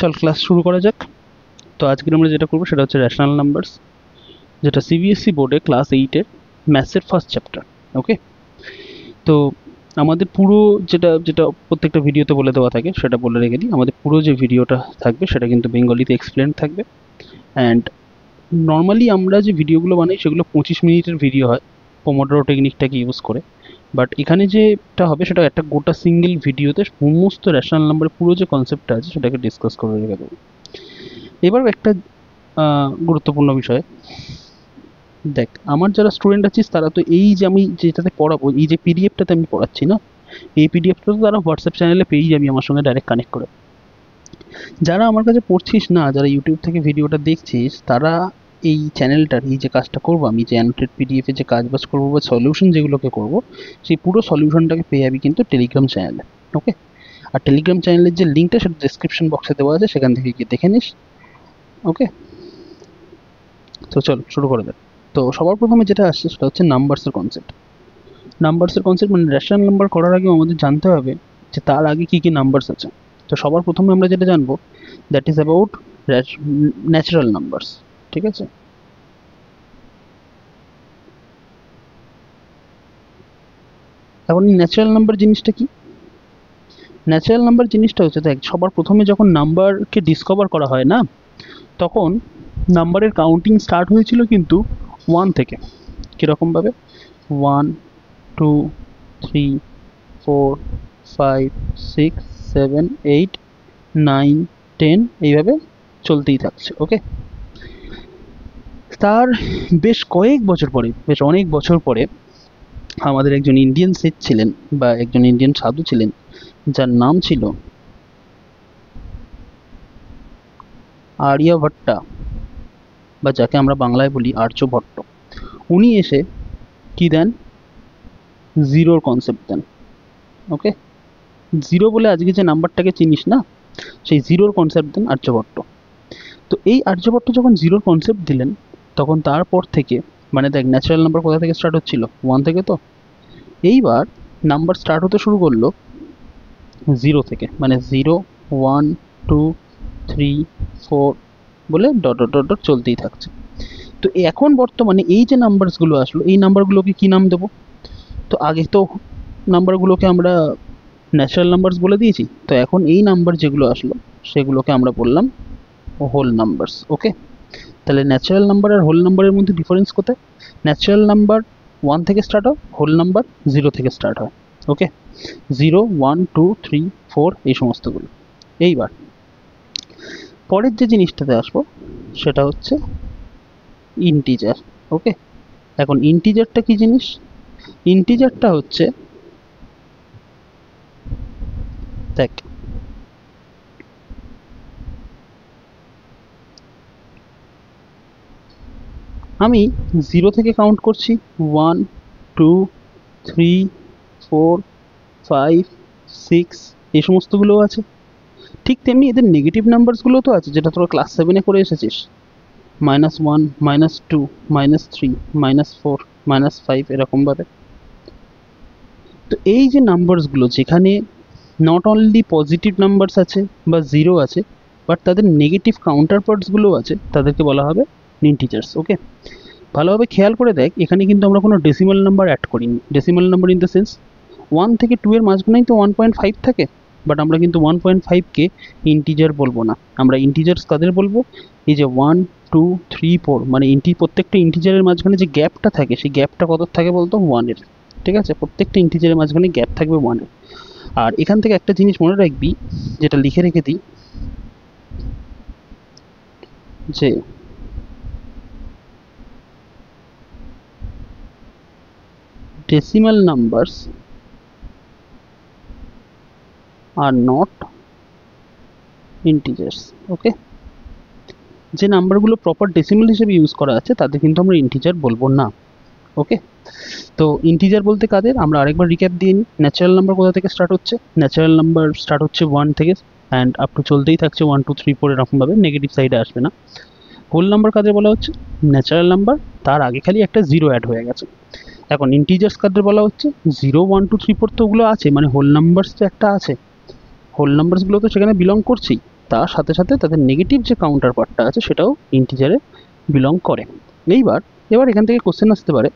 চল ক্লাস শুরু করা যাক। তো আজকে আমরা যেটা করবো সেটা হচ্ছে রেশনাল নাম্বারস, যেটা সিবিএসসি বোর্ডে ক্লাস 8-এর ম্যাথসের ফার্স্ট চ্যাপ্টার। ওকে, তো আমাদের পুরো যেটা যেটা প্রত্যেকটা ভিডিওতে বলে দেওয়া থাকে সেটা বলে রেখে দিই। আমাদের পুরো যে ভিডিওটা থাকবে সেটা কিন্তু বেঙ্গলিতে এক্সপ্লেন থাকবে। অ্যান্ড নর্মালি আমরা যে ভিডিওগুলো বানাই সেগুলো 25 মিনিটের ভিডিও হয় পোমোডোরো টেকনিকটাকে ইউজ করে। বাট এখানে যেটা হবে সেটা একটা গোটা সিঙ্গেল ভিডিওতে সমস্ত রেশনাল নাম্বারের পুরো যে কনসেপ্টটা আছে সেটাকে ডিসকাস করে রেখে দেবো। এবার একটা গুরুত্বপূর্ণ বিষয় দেখ, আমার যারা স্টুডেন্ট আছিস তারা তো এই যে আমি যেটাতে পড়াবো, এই যে পিডিএফটাতে আমি পড়াচ্ছি না, এই পিডিএফটা তো তারা হোয়াটসঅ্যাপ চ্যানেলে পেয়ে যাবি আমার সঙ্গে ডাইরেক্ট কানেক্ট করে। যারা আমার কাছে পড়ছিস না, যারা ইউটিউব থেকে ভিডিওটা দেখছিস, তারা এই চ্যানেলটার এই যে কাজটা করবো আমি, যে অ্যানোটেড পিডিএফে যে কাজ বাজ করবো বা সলিউশন যেগুলোকে করবো, সেই পুরো সলিউশনটাকে পেয়ে যাবি কিন্তু টেলিগ্রাম চ্যানেলে। ওকে, আর টেলিগ্রাম চ্যানেলের যে লিঙ্কটা সেটা ডিসক্রিপশন বক্সে দেওয়া আছে, সেখান থেকে গিয়ে দেখে নিস। ওকে, তো চল শুরু করে দেখ। তো সবার প্রথমে যেটা আসছে সেটা হচ্ছে নাম্বারসের কনসেপ্ট। নাম্বারসের কনসেপ্ট মানে রেশনাল নাম্বার করার আগে আমাদের জানতে হবে যে তার আগে কী কী নাম্বারস আছে। তো সবার প্রথমে আমরা যেটা জানবো that is about natural numbers. ঠিক আছে, এখন ন্যাচারাল নাম্বার জিনিসটা কি? ন্যাচারাল নাম্বার জিনিসটা হচ্ছে, দেখ সবার প্রথমে যখন নাম্বারকে ডিসকভার করা হয় না, তখন নাম্বারের কাউন্টিং স্টার্ট হয়েছিল কিন্তু 1 থেকে। কীরকমভাবে? 1, 2, 3, 4, 5, 6, 7, 8, 9, 10 এইভাবে চলতেই থাকছে। ওকে, তার বেশ কয়েক বছর পরে, বেশ অনেক বছর পরে আমাদের একজন ইন্ডিয়ান সেট ছিলেন বা একজন ইন্ডিয়ান সাধু ছিলেন, যার নাম ছিল আর্যভট্টা, বা যাকে আমরা বাংলায় বলি আর্যভট্ট। উনি এসে কি দেন? জিরোর কনসেপ্ট দেন। ওকে, জিরো বলে আজকে যে নাম্বারটাকে চিনিস না, সেই জিরোর কনসেপ্ট দেন আর্যভট্ট। তো এই আর্যভট্ট যখন জিরোর কনসেপ্ট দিলেন, তখন তারপর থেকে মানে দেখ ন্যাচারাল নাম্বার কোথা থেকে স্টার্ট হচ্ছিল? 1 থেকে। তো এইবার নাম্বার স্টার্ট হতে শুরু করলো 0 থেকে, মানে 0, 1, 2, 3, 4 বলে ডট ডট ডট ডট চলতেই থাকছে। তো এখন বর্তমানে এই যে নাম্বারসগুলো আসলো, এই নাম্বারগুলোকে কী নাম দেবো? তো আগে তো নাম্বারগুলোকে আমরা ন্যাচারাল নাম্বারস বলে দিয়েছি, তো এখন এই নাম্বার যেগুলো আসলো সেগুলোকে আমরা বললাম হোল নাম্বারস। ওকে, তাহলে ন্যাচারাল নাম্বার আর হোল নাম্বারের মধ্যে ডিফারেন্স কোথায়? ন্যাচারাল নাম্বার 1 থেকে স্টার্ট হয়, হোল নাম্বার 0 থেকে স্টার্ট হয়। ওকে, 0, 1, 2, 3, 4 এই সমস্তগুলো। এইবার পরের যে জিনিসটাতে আসবো সেটা হচ্ছে ইন্টিজার। ওকে, এখন ইন্টিজারটা কি জিনিস? ইন্টিজারটা হচ্ছে, দেখ আমি 0 থেকে কাউন্ট করছি, 1, 2, 3, 4, 5, 6 এই সমস্তগুলোও আছে। ঠিক তেমনি এদের নেগেটিভ নাম্বারসগুলো তো আছে, যেটা তোরা ক্লাস 7-এ করে এসেছিস, -1, -2, -3, -4, -5 এরকমভাবে। তো এই যে নাম্বারসগুলো যেখানে নট অনলি পজিটিভ নাম্বারস আছে বা জিরো আছে, বাট তাদের নেগেটিভ কাউন্টার পার্টসগুলো আছে, তাদেরকে বলা হবে ইন্টিজার্স। ওকে, ভালোভাবে খেয়াল করে দেখ, এখানে কিন্তু আমরা কোনো ডেসিমাল নাম্বার অ্যাড করিনি। Decimal number in the sense 1 থেকে 2 এর মাঝখানেই তো 1.5 থাকে, বাট আমরা কিন্তু 1.5কে ইন্টিজার বলবো না। আমরা ইন্টিজার্স কাদের বলবো? এই যে 1, 2, 3, 4 মানে প্রত্যেকটা ইন্টিজারের মাঝখানে যে গ্যাপটা থাকে, সেই গ্যাপটা কত থাকে বলতো? 1-এর। ঠিক আছে, প্রত্যেকটা ইন্টিজারের মাঝখানে গ্যাপ থাকবে 1-এর। আর এখান থেকে একটা জিনিস মনে রাখবি, যেটা লিখে রেখে দিই, যে decimal numbers are not integers. ওকে, যে নাম্বারগুলো প্রপার ডেসিমাল হিসেবে ইউজ করা আছে তাদের কিন্তু আমরা ইন্টিজার বলবো না। ওকে, তো ইন্টিজার বলতে কাদের আমরা আরেকবার রিক্যাপ দিয়ে নিই। ন্যাচারাল নাম্বার কোথা থেকে স্টার্ট হচ্ছে? ন্যাচারাল নাম্বার স্টার্ট হচ্ছে 1 থেকে অ্যান্ড আপ টু চলতেই থাকছে 1, 2, 3, 4 এরকমভাবে, নেগেটিভ সাইডে আসবে না। হোল নাম্বার কাদের বলা হচ্ছে? ন্যাচারাল নাম্বার, তার আগে খালি একটা জিরো অ্যাড হয়ে গেছে। এখন ইন্টিজার্স কাদের বলা হচ্ছে? 0, 1, 2, 3, 4 তো ওগুলো আছে, মানে হোল নাম্বারস তো একটা আছে, হোল নাম্বারসগুলো তো সেখানে বিলং করছেই। তার সাথে সাথে তাদের নেগেটিভ যে কাউন্টার পার্টটা আছে সেটাও ইন্টিজারে বিলং করে। এবার এখান থেকে কোশ্চেন আসতে পারে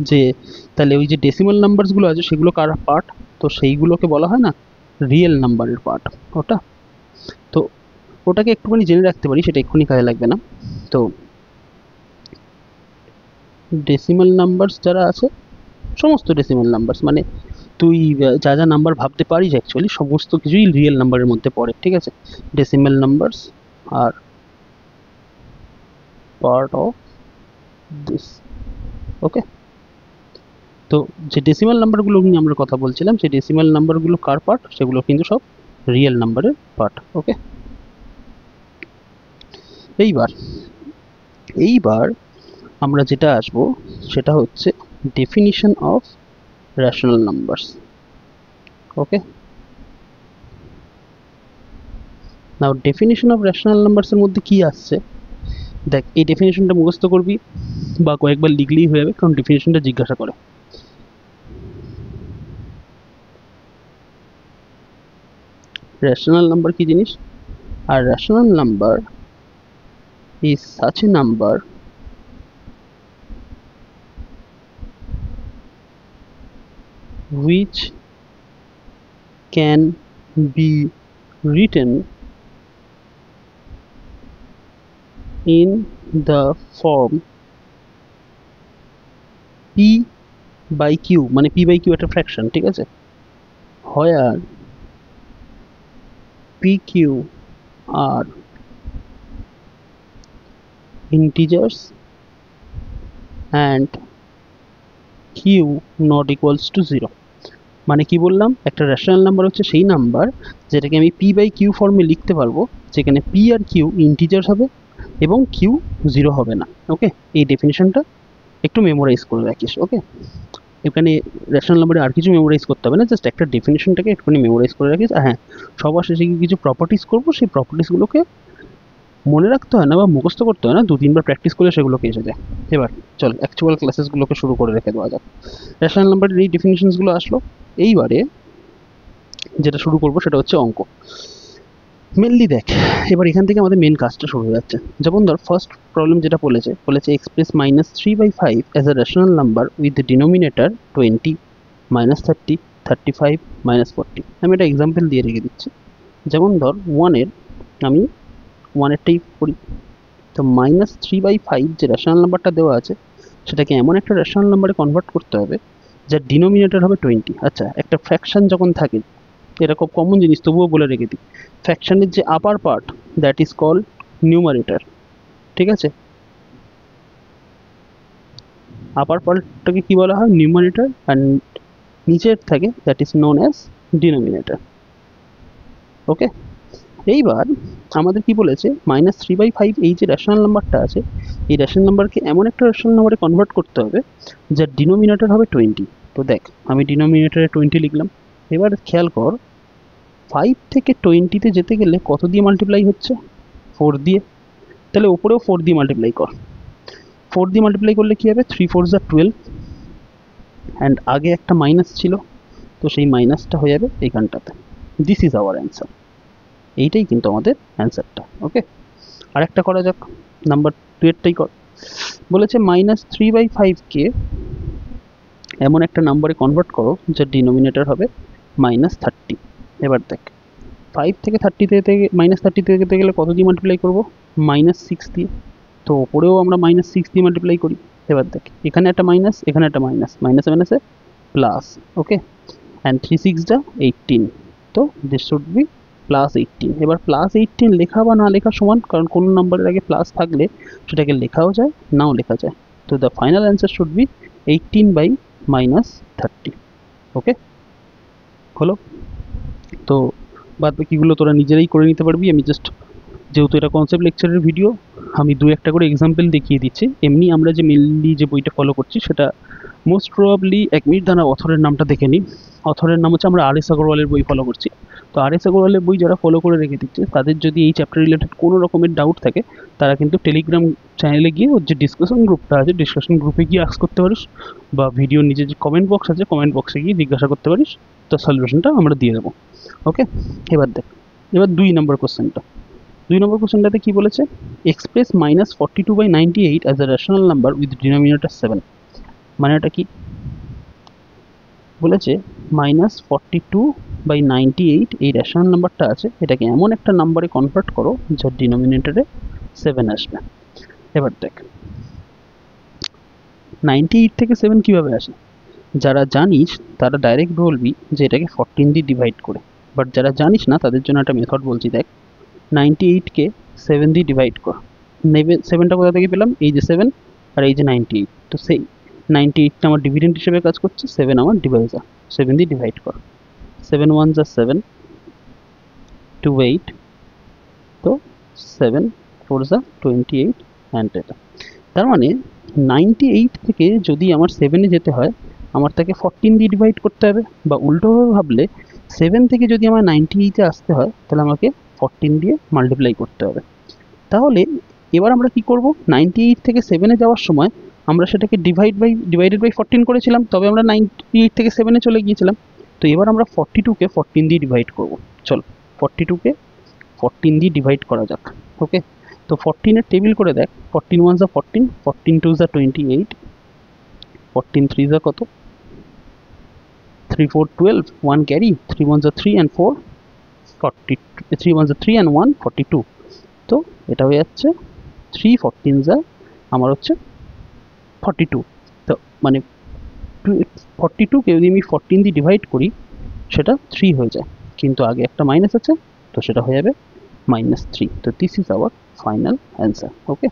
যে তাহলে ওই যে ডেসিমাল নাম্বারসগুলো আছে সেগুলো কার পার্ট? তো সেইগুলোকে বলা হয় না রিয়েল নাম্বারের পার্ট ওটা। তো ওটাকে একটুখানি জেনে রাখতে পারি, সেটা এক্ষুনি কাজে লাগবে না। তো ডেসিমাল নাম্বারস যারা আছে, সমস্ত ডেসিমাল নাম্বারস মানে তুই যা যা নাম্বার ভাবতে পারিস অ্যাকচুয়ালি সমস্ত কিছুই রিয়েল নাম্বারের মধ্যে পড়ে, ঠিক আছে? ডেসিমাল নাম্বারস আর পার্ট অফ দিস, ওকে। তো যে ডেসিমাল নাম্বারগুলো নিয়ে আমরা কথা বলছিলাম, সেই ডেসিমাল নাম্বারগুলো কার পার্ট? সেগুলো কিন্তু সব রিয়েল নাম্বারের পার্ট, ওকে। এইবার আমরা যেটা আসবো সেটা হচ্ছে definition of rational numbers, okay. Now definition of rational নাম্বারসের মধ্যে কি আসছে দেখ, এই ডেফিনিশনটা মুখস্থ করবি বা কয়েকবার লিখলেই হয়ে যাবে, কারণ ডেফিনিশনটা জিজ্ঞাসা করে। রেশনাল নাম্বার কি জিনিস? আর rational number is such a number which can be written in the form p by q, মানে p by q একটা ফ্র্যাকশন, ঠিক আছে? where pq are integers and q not equals to 0। মানে কি বললাম, একটা রেশনাল নাম্বার হচ্ছে সেই নাম্বার যেটাকে আমি পি বাই কিউ ফর্মে লিখতে পারবো, যেখানে পি আর কিউ ইন্টিজার্স হবে এবং কিউ 0 হবে না, ওকে। এই ডেফিনিশনটা একটু মেমোরাইজ করে রাখিস, ওকে। এখানে রেশনাল নাম্বারে আর কিছু মেমোরাইজ করতে হবে না, জাস্ট একটা ডেফিনিশনটাকে একটুখানি মেমোরাইজ করে রাখিস। আর হ্যাঁ, সবার শেষে কিছু প্রপার্টিস করবো, সেই প্রপার্টিসগুলোকে মনে রাখতে হয় না বা মুখস্থ করতে হয় না, 2-3 বার প্র্যাকটিস করলে সেগুলোকে এসে যায়। এবার চল অ্যাকচুয়াল ক্লাসেসগুলোকে শুরু করে রেখে দেওয়া যাক। রেশনাল নাম্বারের এই ডেফিনিশনসগুলো আসলো, এইবারে যেটা শুরু করবো সেটা হচ্ছে অঙ্ক। মেনলি দেখ, এবার এখান থেকে আমাদের মেন কাজটা শুরু হয়ে যাচ্ছে। যেমন ধর ফার্স্ট প্রবলেম যেটা বলেছে express -3/5 as a rational number with denominator 20, -30, 35, -40। আমি একটা এক্সাম্পল দিয়ে রেখে দিচ্ছি। যেমন ধর আমি ওয়ানেরটাই করি। তো -3/5 যে রেশনাল নাম্বারটা দেওয়া আছে সেটাকে এমন একটা রেশনাল নাম্বারে কনভার্ট করতে হবে যার ডিনোমিনেটর হবে 20। আচ্ছা, একটা ফ্র্যাকশন যখন থাকে, এটা খুব কমন জিনিস, তবুও বলে রেখে দিই, ফ্র্যাকশনের যে upper part that is called numerator, ঠিক আছে? আপার পার্টটাকে কি বলা হয়? নিউমারেটর। আর নিচের থাকে that is known as denominator, okay. এইবার আমাদের কি বলেছে, -3/5 এই যে রেশনাল নাম্বারটা আছে, এই রেশনাল নাম্বারকে এমন একটা রেশনাল নাম্বারে কনভার্ট করতে হবে যার ডিনোমিনেটর হবে 20। তো দেখ, আমি ডিনোমিনেটরে 20 লিখলাম। এবার খেয়াল কর, 5 থেকে 20-তে যেতে গেলে কত দিয়ে মাল্টিপ্লাই হচ্ছে? 4 দিয়ে। তাহলে ওপরেও 4 দিয়ে মাল্টিপ্লাই কর। 4 দিয়ে মাল্টিপ্লাই করলে কী হবে? 3 4 যা 12, অ্যান্ড আগে একটা মাইনাস ছিল, তো সেই মাইনাসটা হয়ে যাবে এইখানটাতে। This is hour answer. এইটাই কিন্তু আমাদের অ্যান্সারটা, ওকে। আর একটা করা যাক, নাম্বার 2-এরটাই কর। বলেছে -3/5কে এমন একটা নাম্বারে কনভার্ট করো যার ডিনোমিনেটর হবে -30। এবার দেখ, 5 থেকে 30-তে -30-তে যেতে গেলে কত দিয়ে মাল্টিপ্লাই করবো? -6 দিয়ে। তো ওপরেও আমরা -6 দিয়ে মাল্টিপ্লাই করি। এবার দেখ, এখানে একটা মাইনাস, এখানে একটা মাইনাস, মাইনাসে মাইনাসে প্লাস, ওকে। অ্যান্ড 3 6 যা 18, তো দিস শুড বি +18। এবার +18 লেখা বা না লেখা সমান, কারণ কোনো নাম্বারের আগে প্লাস থাকলে সেটাকে লেখাও যায়, নাও লেখা যায়। তো the final answer should be 18/-30, ওকে। হলো? তো বাদ বাকিগুলো তোরা নিজেরাই করে নিতে পারবি। আমি জাস্ট, যেহেতু এটা কনসেপ্ট লেকচারের ভিডিও, আমি 2-1টা করে এক্সাম্পল দেখিয়ে দিচ্ছি। এমনি আমরা যে মেনলি যে বইটা ফলো করছি সেটা মোস্ট প্রবাবলি, 1 মিনিট দাঁড়া অথরের নামটা দেখে নিই। অথরের নাম হচ্ছে, আমরা আর.এস. আগরওয়ালের বই ফলো করছি। তো আর.এস. আগরওয়ালের বই যারা ফলো করে রেখে দিচ্ছে, তাদের যদি এই চ্যাপ্টার রিলেটেড কোনো রকমের ডাউট থাকে, তারা কিন্তু টেলিগ্রাম চ্যানেলে গিয়ে ওর যে ডিসকাশন গ্রুপটা আছে, ডিসকাশন গ্রুপে গিয়ে আস্ক করতে পারিস, বা ভিডিওর নিচে যে কমেন্ট বক্স আছে, কমেন্ট বক্সে গিয়ে জিজ্ঞাসা করতে পারিস। তো সলিউশনটা আমরা দিয়ে দেবো, ওকে। এবার দেখ, এবার 2 নম্বর কোশ্চেনটাতে কি বলেছে, express -42/98 as a rational number with denominator 7। মানেটা কি বলেছে, -42/98 এই রেশনাল নাম্বারটা আছে, এটাকে এমন একটা নাম্বারে কনভার্ট করো যার ডিনোমিনেটরে 7 আসবে। এবার দেখ 98 থেকে 7 কিভাবে আসে, যারা জানিস তারা ডাইরেক্ট বলবি যে এটাকে 14 দিয়ে ডিভাইড করে, বাট যারা জানিস না তাদের জন্য একটা মেথড বলছি। দেখ 98কে 7 দিয়ে ডিভাইড কর, নেবে 7টা কোথা থেকে পেলাম, এই যে 7 আর এই যে 98, তো সেই 98টা আমার ডিভিডেন্ড হিসেবে কাজ করছে, 7 আমার ডিভাইজার, 7 দিয়ে ডিভাইড কর, 7 1 যা 7, 2 8, তো 7 4 যা 28 অ্যান্ড এটা। তার মানে 98 থেকে যদি আমার 7-এ যেতে হয় আমার তাকে 14 দিয়ে ডিভাইড করতে হবে, বা উল্টোভাবে ভাবলে 7 থেকে যদি আমার 98-এ আসতে হয় তাহলে আমাকে 14 দিয়ে মাল্টিপ্লাই করতে হবে। তাহলে এবার আমরা কি করব, 98 থেকে 7-এ যাওয়ার সময় আমরা সেটাকে ডিভাইডেড বাই 14 করেছিলাম, তবে আমরা 98 থেকে 7-এ চলে গিয়েছিলাম। তো এবার আমরা 42-কে 14 দিয়ে ডিভাইড করব। চল 42-কে 14 দিয়ে ডিভাইড করা যাক। ওকে, তো 14-এর টেবিল করে দেখ, 14 1 যা 14, 14 2 যা 28, 14 3 যা কত, 3 4 12, 1 ক্যারি, 3 1 যা 3 and 4 42, 3 1 যা 3 and 1 42। তো এটা হয়ে যাচ্ছে 3 14 যা আমার হচ্ছে 42। তো মানে 42কে যদি আমি 14 দিয়ে ডিভাইড করি সেটা 3 হয়ে যায়, কিন্তু আগে একটা মাইনাস আছে তো সেটা হয়ে যাবে -3। তো this is our final answer. Okay,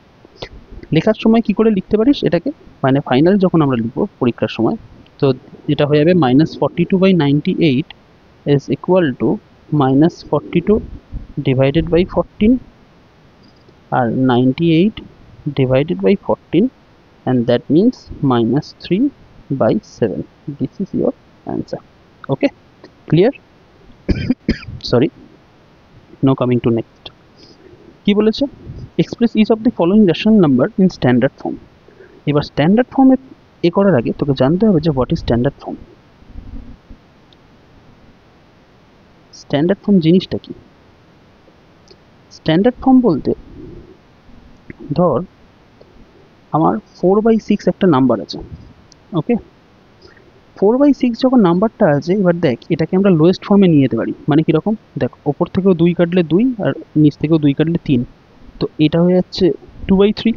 লেখার সময় কি করে লিখতে পারিস এটাকে, মানে ফাইনাল যখন আমরা লিখব পরীক্ষার সময়, তো এটা হয়ে যাবে -42/98 is equal to -42 divided by 14 R 98 divided by 14, and that means -3/7. This is your answer. Okay, clear? Sorry, now coming to next. কি বলেছে, express each of the following rational number in standard form. এবার standard ফর্মে এ করার আগে তোকে জানতে হবে যে what is standard form. Standard form জিনিসটা কি? স্ট্যান্ডার্ড ফর্ম বলতে ধর আমার 4/6 একটা নাম্বার আছে। ওকে, 4/6 যখন নাম্বারটা আছে, এবার দেখ এটাকে আমরা লোয়েস্ট ফর্মে নিয়ে যেতে পারি। মানে কীরকম, দেখ ওপর থেকেও 2 কাটলে 2 আর নিচ থেকেও 2 কাটলে 3, তো এটা হয়ে যাচ্ছে 2/3।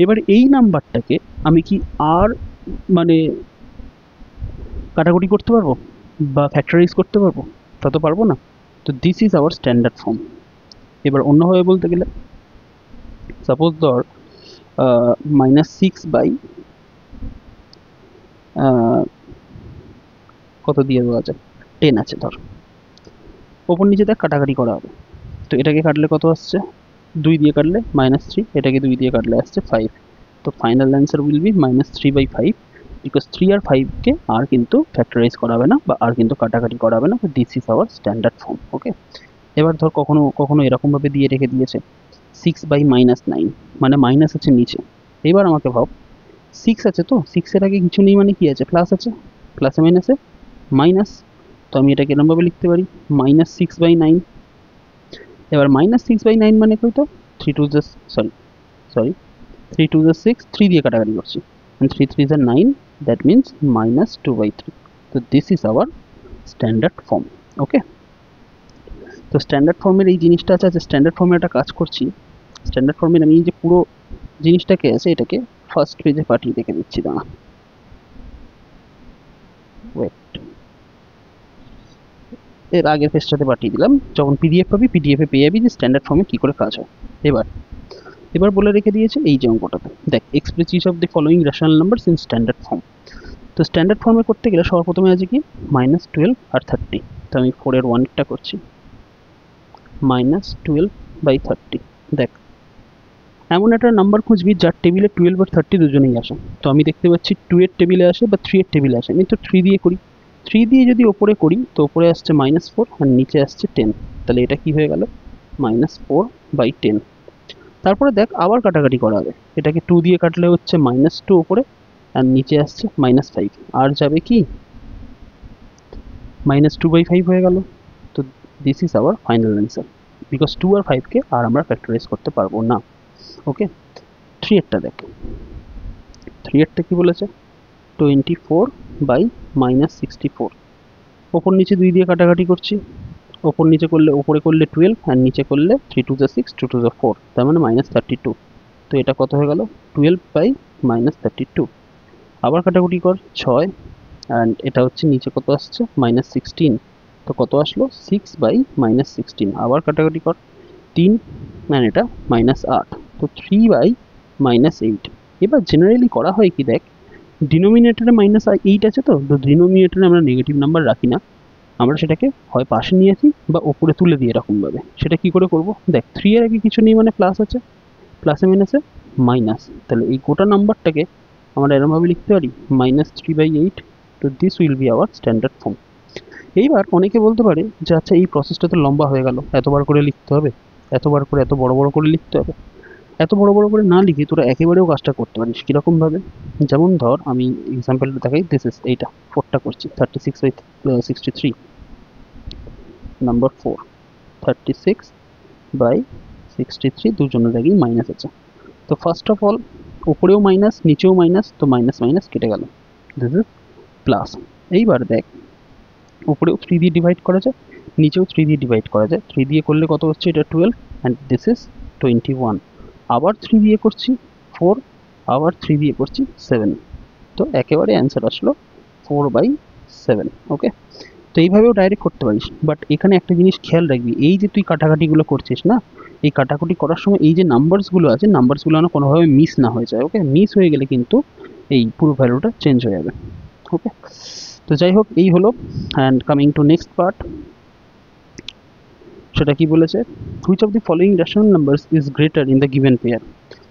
এবার এই নাম্বারটাকে আমি কি আর মানে কাটাকুটি করতে পারবো বা ফ্যাক্টরাইজ করতে পারবো? তা তো পারবো না। তো this is our standard form. এবার অন্যভাবে বলতে গেলে সাপোজ ধর -6 বাই কত দিয়ে দেওয়া যায়, 10 আছে ধর, ওপর নিচে দেখ কাটাকাটি করা হবে, তো এটাকে কাটলে কত আসছে, 2 দিয়ে কাটলে -3, এটাকে 2 দিয়ে কাটলে আসছে 5। তো final answer will be -3/5, because 3 আর 5কে আর কিন্তু ফ্যাক্টরাইজ করা হবে না বা আর কিন্তু কাটাকাটি করা হবে না। তো this is our standard form. Okay, এবার ধর কখনো কখনো এরকমভাবে দিয়ে রেখে দিয়েছে 6/-9, মানে মাইনাস আছে নিচে। এবার আমাকে ভাব 6 আছে, তো 6-এর আগে কিছু নেই মানে কি আছে, প্লাস আছে, প্লাসে মাইনাসে মাইনাস। তো আমি এটাকে এরকমভাবে লিখতে পারি -6/9। এবার -6/9 মানে কত, 3 2 3 2 6, 3 দিয়ে কাটাকাটি করছি, 3 3 9, দ্যাট মিনস -2/3। তো this is our standard form. Okay, তো স্ট্যান্ডার্ড ফর্মের এই জিনিসটা আছে, স্ট্যান্ডার্ড ফর্মে একটা কাজ করছি। স্ট্যান্ডার্ড ফর্মের আমি এই যে পুরো জিনিসটাকে আছে এটাকে ফার্স্ট পেজে পাঠিয়ে রেখে দিচ্ছি, দাঁড়া ওয়েট, এর আগের পেজটাতে পাঠিয়ে দিলাম। যখন পিডিএফ পাবি পিডিএফে পেয়ে যাবি যে স্ট্যান্ডার্ড ফর্মে কী করে কাজ হয়। এবার বলে রেখে দিয়েছে এই যে অঙ্কটাতে, দেখ express each of the following rational numbers in standard form. তো স্ট্যান্ডার্ড ফর্মে করতে গেলে সবার প্রথমে আছে কি -12 আর 30। তো আমি 4-এর 1টা করছি, -12/30। দেখ এমন একটা নাম্বার খুঁজবি যার টেবিলে 12 আর 30 দুজনেই আসে। তো আমি দেখতে পাচ্ছি 2-এর টেবিলে আসে বা 3-এর টেবিলে আসে, আমি তো 3 দিয়ে করি। 3 দিয়ে যদি ওপরে করি তো ওপরে আসছে -4 আর নিচে আসছে 10, তাহলে এটা কি হয়ে গেল -4/10। তারপরে দেখ আবার কাটাকাটি করা হবে, এটাকে 2 দিয়ে কাটলে হচ্ছে -2 ওপরে আর নিচে আসছে -5, আর যাবে কি -2/5 হয়ে গেল। তো this is our final answer, because 2 আর 5 কে আর আমরা ফ্যাক্টরাইজ করতে পারবো না। ওকে, 3 এরটা দেখ, 3 এরটা কি বলেছে, 24/-64। ওপর নিচে 2 দিয়ে কাটাকাটি করছি, ওপর নিচে করলে, ওপরে করলে 12 আর নিচে করলে 3 2 6 2 2 4, তার মানে -32। তো এটা কত হয়ে গেল, 12/-32। আবার কাটাকুটি কর, 6 অ্যান্ড এটা হচ্ছে নিচে কত আসছে, -16, তো কত আসলো, 6/-16। আবার কাটাকাটি কর, 3 অ্যান্ড এটা -8, তো 3/-8। এবার জেনারেলি করা হয় কি দেখ, ডিনোমিনেটরে -8 আছে, তো ডিনোমিনেটরে আমরা নেগেটিভ নাম্বার রাখি না, আমরা সেটাকে হয় পাশে নিয়ে আসি বা ওপরে তুলে দিই এরকমভাবে। সেটা কি করে করব, দেখ 3 এর আগে কিছু নেই মানে প্লাস আছে, প্লাসে মাইনাসে মাইনাস, তাহলে এই গোটা নাম্বারটাকে আমরা এরকমভাবে লিখতে পারি -3/8। তো this will be hour standard form. এইবার অনেকে বলতে পারে যে আচ্ছা এই প্রসেসটা তো লম্বা হয়ে গেল, এতবার করে লিখতে হবে, এতবার করে এত বড় বড় করে লিখতে হবে। এত বড় বড় করে না লিখে তোরা একেবারেও কাজটা করতে পারিস। কীরকমভাবে, যেমন ধর আমি এক্সাম্পলটা দেখাই, দিস ইজ এইটা 4টা করছি, 36/63, নাম্বার 4, 36/63, দুজনের আগেই মাইনাস আছে। তো ফার্স্ট অফ অল উপরেও মাইনাস নিচেও মাইনাস, তো মাইনাস মাইনাস কেটে গেল, দিস ইজ প্লাস। এইবার দেখ উপরেও 3 দিয়ে ডিভাইড করা যায়, নিচেও 3 দিয়ে ডিভাইড করা যায়। 3 দিয়ে করলে কত হচ্ছে, এটা 12 অ্যান্ড দিস ইজ 21। আবার 3 দিয়ে করছি 4, আবার 3 দিয়ে করছি 7, তো একেবারে অ্যান্সার আসলো 4/7। ওকে, তো এইভাবেও ডাইরেক্ট করতে পারিস, বাট এখানে একটা জিনিস খেয়াল রাখবি, এই যে তুই কাটাকাটিগুলো করছিস না, এই কাটাকুটি করার সময় এই যে নাম্বারসগুলো আছে, নাম্বারসগুলো যেন কোনোভাবে মিস না হয়ে যায়। ওকে, মিস হয়ে গেলে কিন্তু এই পুরো ভ্যালুটা চেঞ্জ হয়ে যাবে। ওকে, তো যাই হোক এই হলো। And coming to next part, সেটা কি বলেছে, which of the following rational numbers is greater in the given pair.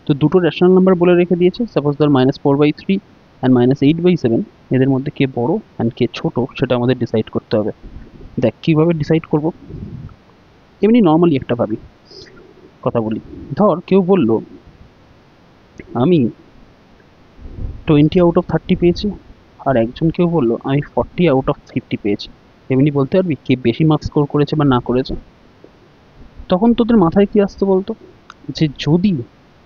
তো দুটো রেশনাল নাম্বার বলে রেখে দিয়েছে, সাপোজ ধর -4/3 অ্যান্ড -8/7, এদের মধ্যে কে বড় অ্যান্ড কে ছোট সেটা আমাদের ডিসাইড করতে হবে। দেখ কীভাবে ডিসাইড করব, এমনি নর্মালি একটা ভাবি কথা বলি। ধর কেউ বলল আমি 20/30 পেয়েছি, আর একজন কেউ বললো আমি 40/50 পেয়েছি। এমনি বলতে পারবি কে বেশি মার্কস স্কোর করেছে বা না করেছে? তখন তোদের মাথায় কি আসতো বলতো, যে যদি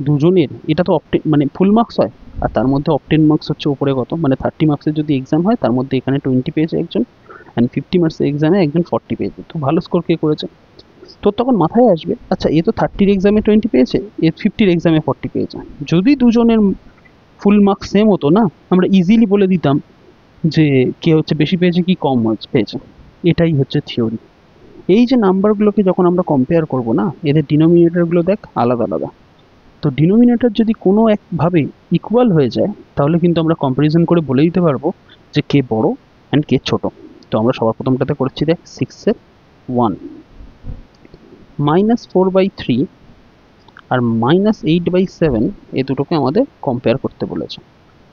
দুজনের, এটা তো মানে ফুল মার্কস হয়, আর তার মধ্যে অপটেন মার্কস হচ্ছে উপরে কত, মানে 30 মার্কসের যদি এক্সাম হয় তার মধ্যে এখানে 20 পেয়েছে একজন, অ্যান্ড 50 মার্কসের এক্সামে একজন 40 পেয়েছে, তো ভালো স্কোর কে করেছে? তোর তখন মাথায় আসবে আচ্ছা এ তো 30-র এক্সামে 20 পেয়েছে, এ 50-র এক্সামে 40 পেয়েছে। যদি দুজনের ফুল মার্কস সেম হতো না, আমরা ইজিলি বলে দিতাম যে কে হচ্ছে বেশি পেয়েছে কি কম মার্কস পেয়েছে। এটাই হচ্ছে থিওরি। এই যে নাম্বারগুলোকে যখন আমরা কম্পেয়ার করব না, এদের ডিনোমিনেটরগুলো দেখ আলাদা আলাদা, তো ডিনোমিনেটর যদি কোনো একভাবে ইকুয়াল হয়ে যায় তাহলে কিন্তু আমরা কম্প্যারিজন করে বলে দিতে পারবো যে কে বড় অ্যান্ড কে ছোট। তো আমরা সবার প্রথমটাতে করছি দেখ 6-এর 1, -4/3 আর -8/7, এই দুটোকে আমাদের কম্পেয়ার করতে বলেছে।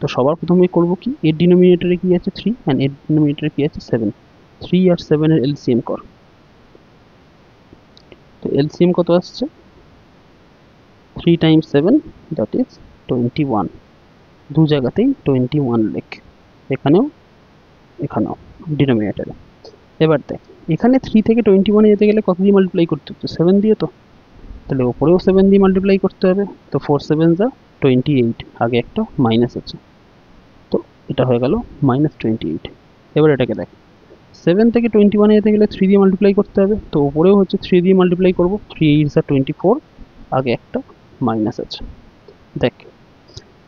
তো সবার প্রথমে করব কি, এর ডিনোমিনেটরে কি আছে 3 অ্যান্ড এর ডিনোমিনেটরে কি আছে 7, 3 আর 7 এর এলসিএম কর। তো এলসিএম কত আসছে, 3 × 7 দ্যাট ইজ 21। দু জায়গাতেই 21 লেখ, এখানেও এখানেও ডিনোমিনেটরে। এবার দেখ এখানে 3 থেকে 21 যেতে গেলে কত দিয়ে মাল্টিপ্লাই করতে হচ্ছে, 7 দিয়ে, তো তাহলে ওপরেও 7 দিয়ে মাল্টিপ্লাই করতে হবে। তো 4 7 যা 28, আগে একটা মাইনাস আছে, তো এটা হয়ে গেল -28। এবার এটাকে দেখ 7 থেকে 21 যেতে গেলে 3 দিয়ে মাল্টিপ্লাই করতে হবে, তো ওপরেও হচ্ছে 3 দিয়ে মাল্টিপ্লাই করবো, 3 8 যা 24, আগে একটা মাইনাস আছে। দেখ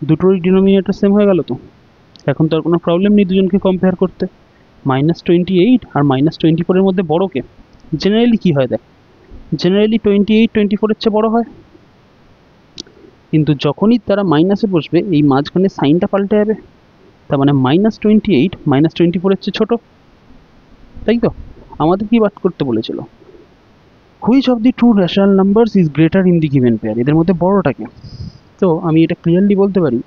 দুটোরই ডিনোমিনেটর সেম হয়ে গেল, তো এখন তো আর কোনো প্রবলেম নেই দুজনকে কম্পেয়ার করতে। -28 আর -24 এর মধ্যে বড় কে? জেনারেলি কি হয় দেখ, জেনারেলি 28 24-এর চেয়ে বড় হয়, কিন্তু যখনই তারা মাইনাসে বসবে এই মাঝখানে সাইনটা পাল্টে যাবে, তার মানে -28 -24-এর চেয়ে ছোট, তাই তো? আমাদের কি বাদ করতে বলেছিল, which of the two rational numbers is greater in the given pair, এদের মধ্যে বড়টাকে? তো আমি এটা ক্লিয়ারলি বলতে পারি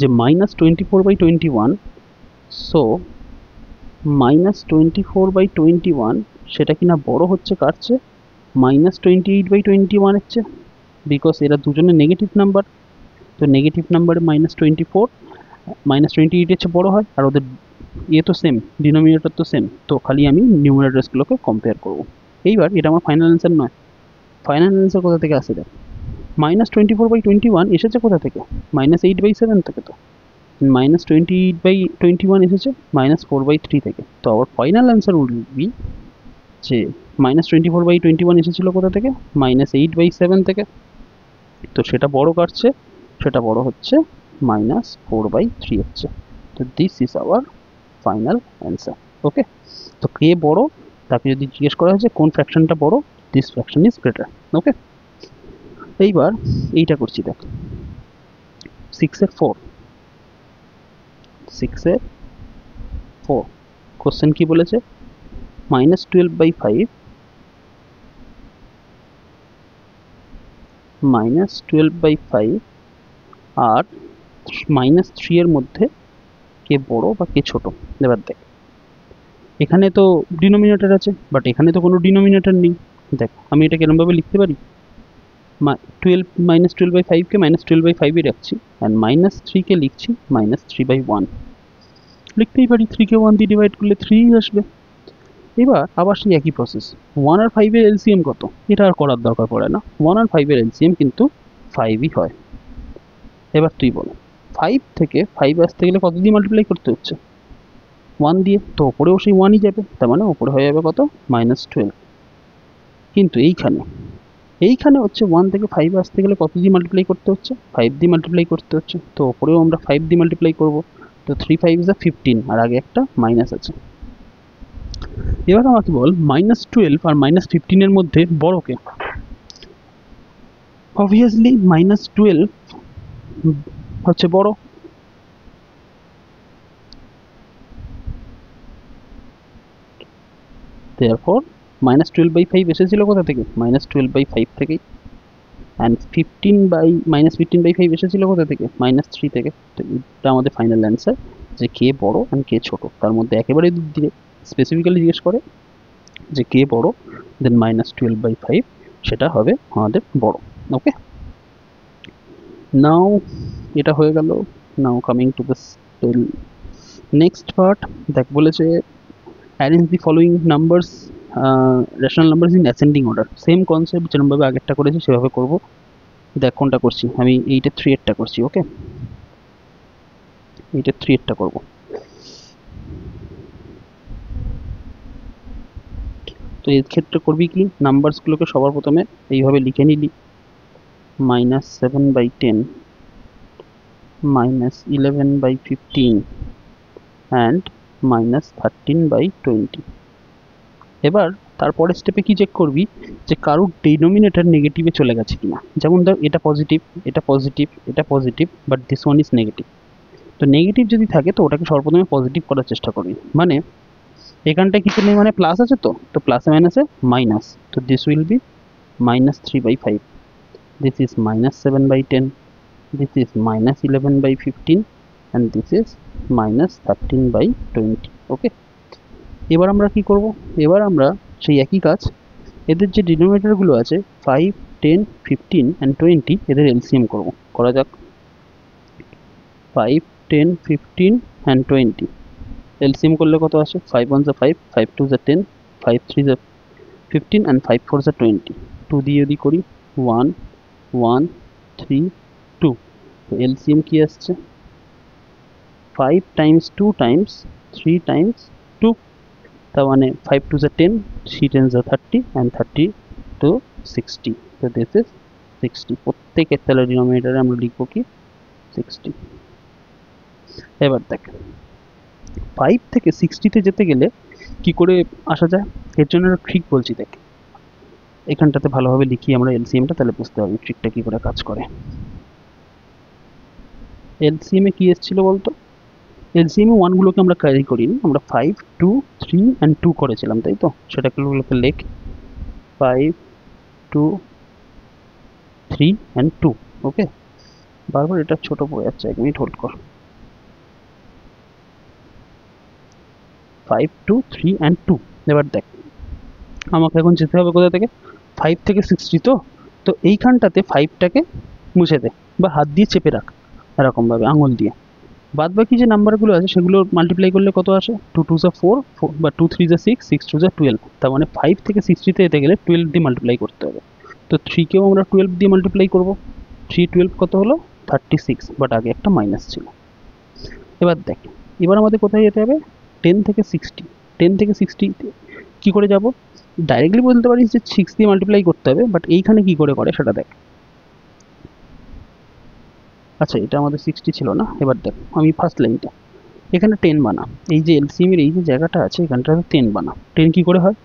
যে -24/21, সো -24/21 সেটা কিনা বড় হচ্ছে কার চেয়ে, -28/21 এর চেয়ে, বিকজ এরা দুজনে নেগেটিভ নাম্বার। তো নেগেটিভ নাম্বারে -24 -28 এর চেয়ে বড় হয়, আর ওদের এ তো সেম, ডিনোমিনেটর তো সেম, তো খালি আমি নিউমারেটরসগুলোকে কম্পেয়ার করব। এইবার এটা আমার ফাইনাল অ্যান্সার নয়, ফাইনাল অ্যান্সার কোথা থেকে আসে দেখ, -24/21 এসেছে কোথা থেকে, -8/7 থেকে। তো -28/21 এসেছে -4/3 থেকে। তো আবার ফাইনাল অ্যান্সার উইল বি যে -24/21 এসেছিল কোথা থেকে, -8/7 থেকে। তো সেটা বড় কাটছে, সেটা বড় হচ্ছে -4/3 হচ্ছে। তো this is our final answer. Okay, তো কে বড়, তাকে যদি জিজ্ঞেস করা হয়েছে কোন ফ্র্যাকশনটা বড়, দিস ফ্র্যাকশন ইজ গ্রেটার। ওকে, এইবার এইটা করছি দেখ, 6/4, 6/4 কোশ্চেন কি বলেছে, -12/5 -12/5 আর -3 এর মধ্যে কে বড় বা কে ছোট। এবার দেখ, এখানে তো ডিনোমিনেটর আছে, বাট এখানে তো কোনো ডিনোমিনেটর নেই। দেখ আমি এটা কেরমভাবে লিখতে পারি, 12 -12/5 কে -12/5 রাখছি, অ্যান্ড -3 কে লিখছি -3/1। লিখতেই পারি, 3 কে 1 দিয়ে ডিভাইড করলে 3 আসবে। এবার আবার সেই একই প্রসেস, 1 আর 5 এর এলসিএম কত, এটা আর করার দরকার পড়ে না, 1 আর 5 এর এলসিএম কিন্তু 5ই হয়। এবার তুই বল, 5 থেকে 5 আসতে গেলে কত দিয়ে মাল্টিপ্লাই করতে হচ্ছে, 1 দিয়ে, তো ওপরেও সেই 1ই যাবে, তার মানে ওপরে হয়ে যাবে কত, -12। কিন্তু এইখানে হচ্ছে 1 থেকে 5 আসতে গেলে কত দিয়ে মাল্টিপ্লাই করতে হচ্ছে, 5 দিয়ে মাল্টিপ্লাই করতে হচ্ছে, তো ওপরেও আমরা 5 দিয়ে মাল্টিপ্লাই করব। তো 3 5 is 15, আর আগে একটা মাইনাস আছে। এবার আমাকে বল -12 আর -15 এর মধ্যে বড় কে, অবভিয়াসলি -12 হচ্ছে বড়। therefore -12/5 এসেছিল কোথা থেকে, -12/5 থেকেই, অ্যান্ড -15/5 এসেছিল কোথা থেকে, -3 থেকে। তো এটা আমাদের ফাইনাল অ্যান্সার, যে কে বড় অ্যান্ড কে ছোট, তার মধ্যে একেবারে দিয়ে স্পেসিফিক্যালি জিজ্ঞেস করে যে কে বড়, দেন -12/5 সেটা হবে আমাদের বড়। ওকে, নাও এটা হয়ে গেল। নাও coming to this next part, দেখ বলেছে arrange the following numbers, rational numbers in ascending order. Same concept যেরকমভাবে আগেরটা করেছি সেভাবে করব। দেখ কোনটা করছি আমি, 8/3 করছি। ওকে, 8/3 করবো। তো এর ক্ষেত্রে করবি কি, নাম্বারসগুলোকে সবার প্রথমে এইভাবে লিখে নিলি, -7/10, -11/15 অ্যান্ড -13/20। এবার তারপরের স্টেপে কি চেক করবি, যে কারোর ডিনোমিনেটর নেগেটিভে চলে গেছে কিনা। যেমন ধর এটা পজিটিভ, এটা পজিটিভ, এটা positive, but this one is negative. তো নেগেটিভ যদি থাকে তো ওটাকে সর্বপ্রথমে পজিটিভ করার চেষ্টা করবি। মানে এখানটায় কিছু নেই, মানে প্লাস আছে, তো প্লাসে মাইনাসে মাইনাস, তো this will be -3/5, this is -7/10, this is -11/15 and this is -13/20। ওকে, এবার আমরা কি করব, এবার আমরা সেই একই কাজ, এদের যে ডিনোমিনেটরগুলো আছে 5, 10, 15 and 20, এদের এলসিএম করব। করা যাক, 5, 10, 15 and 20 এলসিএম করলে কত আসে, 5 1 যা 5, 5 2 যা 10, 5 3 যা 15 and 5 4 যা 20। 2 দিয়ে যদি করি 1 1 3 2, তো এলসিএম কি আসছে, 5 times 2 times 3 times 2, তার মানে 5 2 যা 10, 3 10 যা 30 and 30 to 60। তো দিস ইজ 60। প্রত্যেকের তাহলে ডিনোমিনেটরে আমরা লিখবো কি 60। এবার দেখ 5 থেকে 60-তে যেতে গেলে কি করে আসা যায়, এর জন্য ট্রিক বলছি। দেখ এখানটাতে ভালোভাবে লিখি আমরা এলসিএমটা, তাহলে বুঝতে পারবি ট্রিকটা কি করে কাজ করে। এলসিএমে কি এসেছিল বলতো, এলসিএমে ওয়ানগুলোকে আমরা ক্যারি করিনি, আমরা 5 2 3 and 2 করেছিলাম, তাই তো। সেটাগুলোকে লেখ 5 2 3 and 2। ওকে, বারবার এটা ছোট পড়ে যাচ্ছে, 1 মিনিট হোল্ড কর। 5 2 3 and 2। এবার দেখ আমাকে এখন যেতে হবে কোথা থেকে, 5 থেকে 60। তো তো এইখানটাতে 5টাকে মুছে দে বা হাত দিয়ে চেপে রাখ, এরকমভাবে আঙুল দিয়ে। বাদ বাকি যে নাম্বারগুলো আছে সেগুলো মাল্টিপ্লাই করলে কত আসে, 2 2 4 বা 2 3 6 6 2 12, তার মানে 5 থেকে 60-তে যেতে গেলে 12 দিয়ে মাল্টিপ্লাই করতে হবে। তো 3-কেও আমরা 12 দিয়ে মাল্টিপ্লাই করবো। 3 12 কত হলো 36, বাট আগে একটা মাইনাস ছিল। এবার দেখ, এবার আমাদের কোথায় যেতে হবে, 10 থেকে 60। 10 থেকে 60 কী করে যাব, ডাইরেক্টলি বলতে পারিস যে 6 দিয়ে মাল্টিপ্লাই করতে হবে, বাট এইখানে কী করে করে সেটা দেখ। আচ্ছা, এটা আমাদের 60 ছিল না। এবার দেখ, আমি ফার্স্ট লাইনটা এখানে 10 বানা, এই যে এলসিএম এর এই যে জায়গাটা আছে এখানটা 10 বানা। 10 কী করে হয়,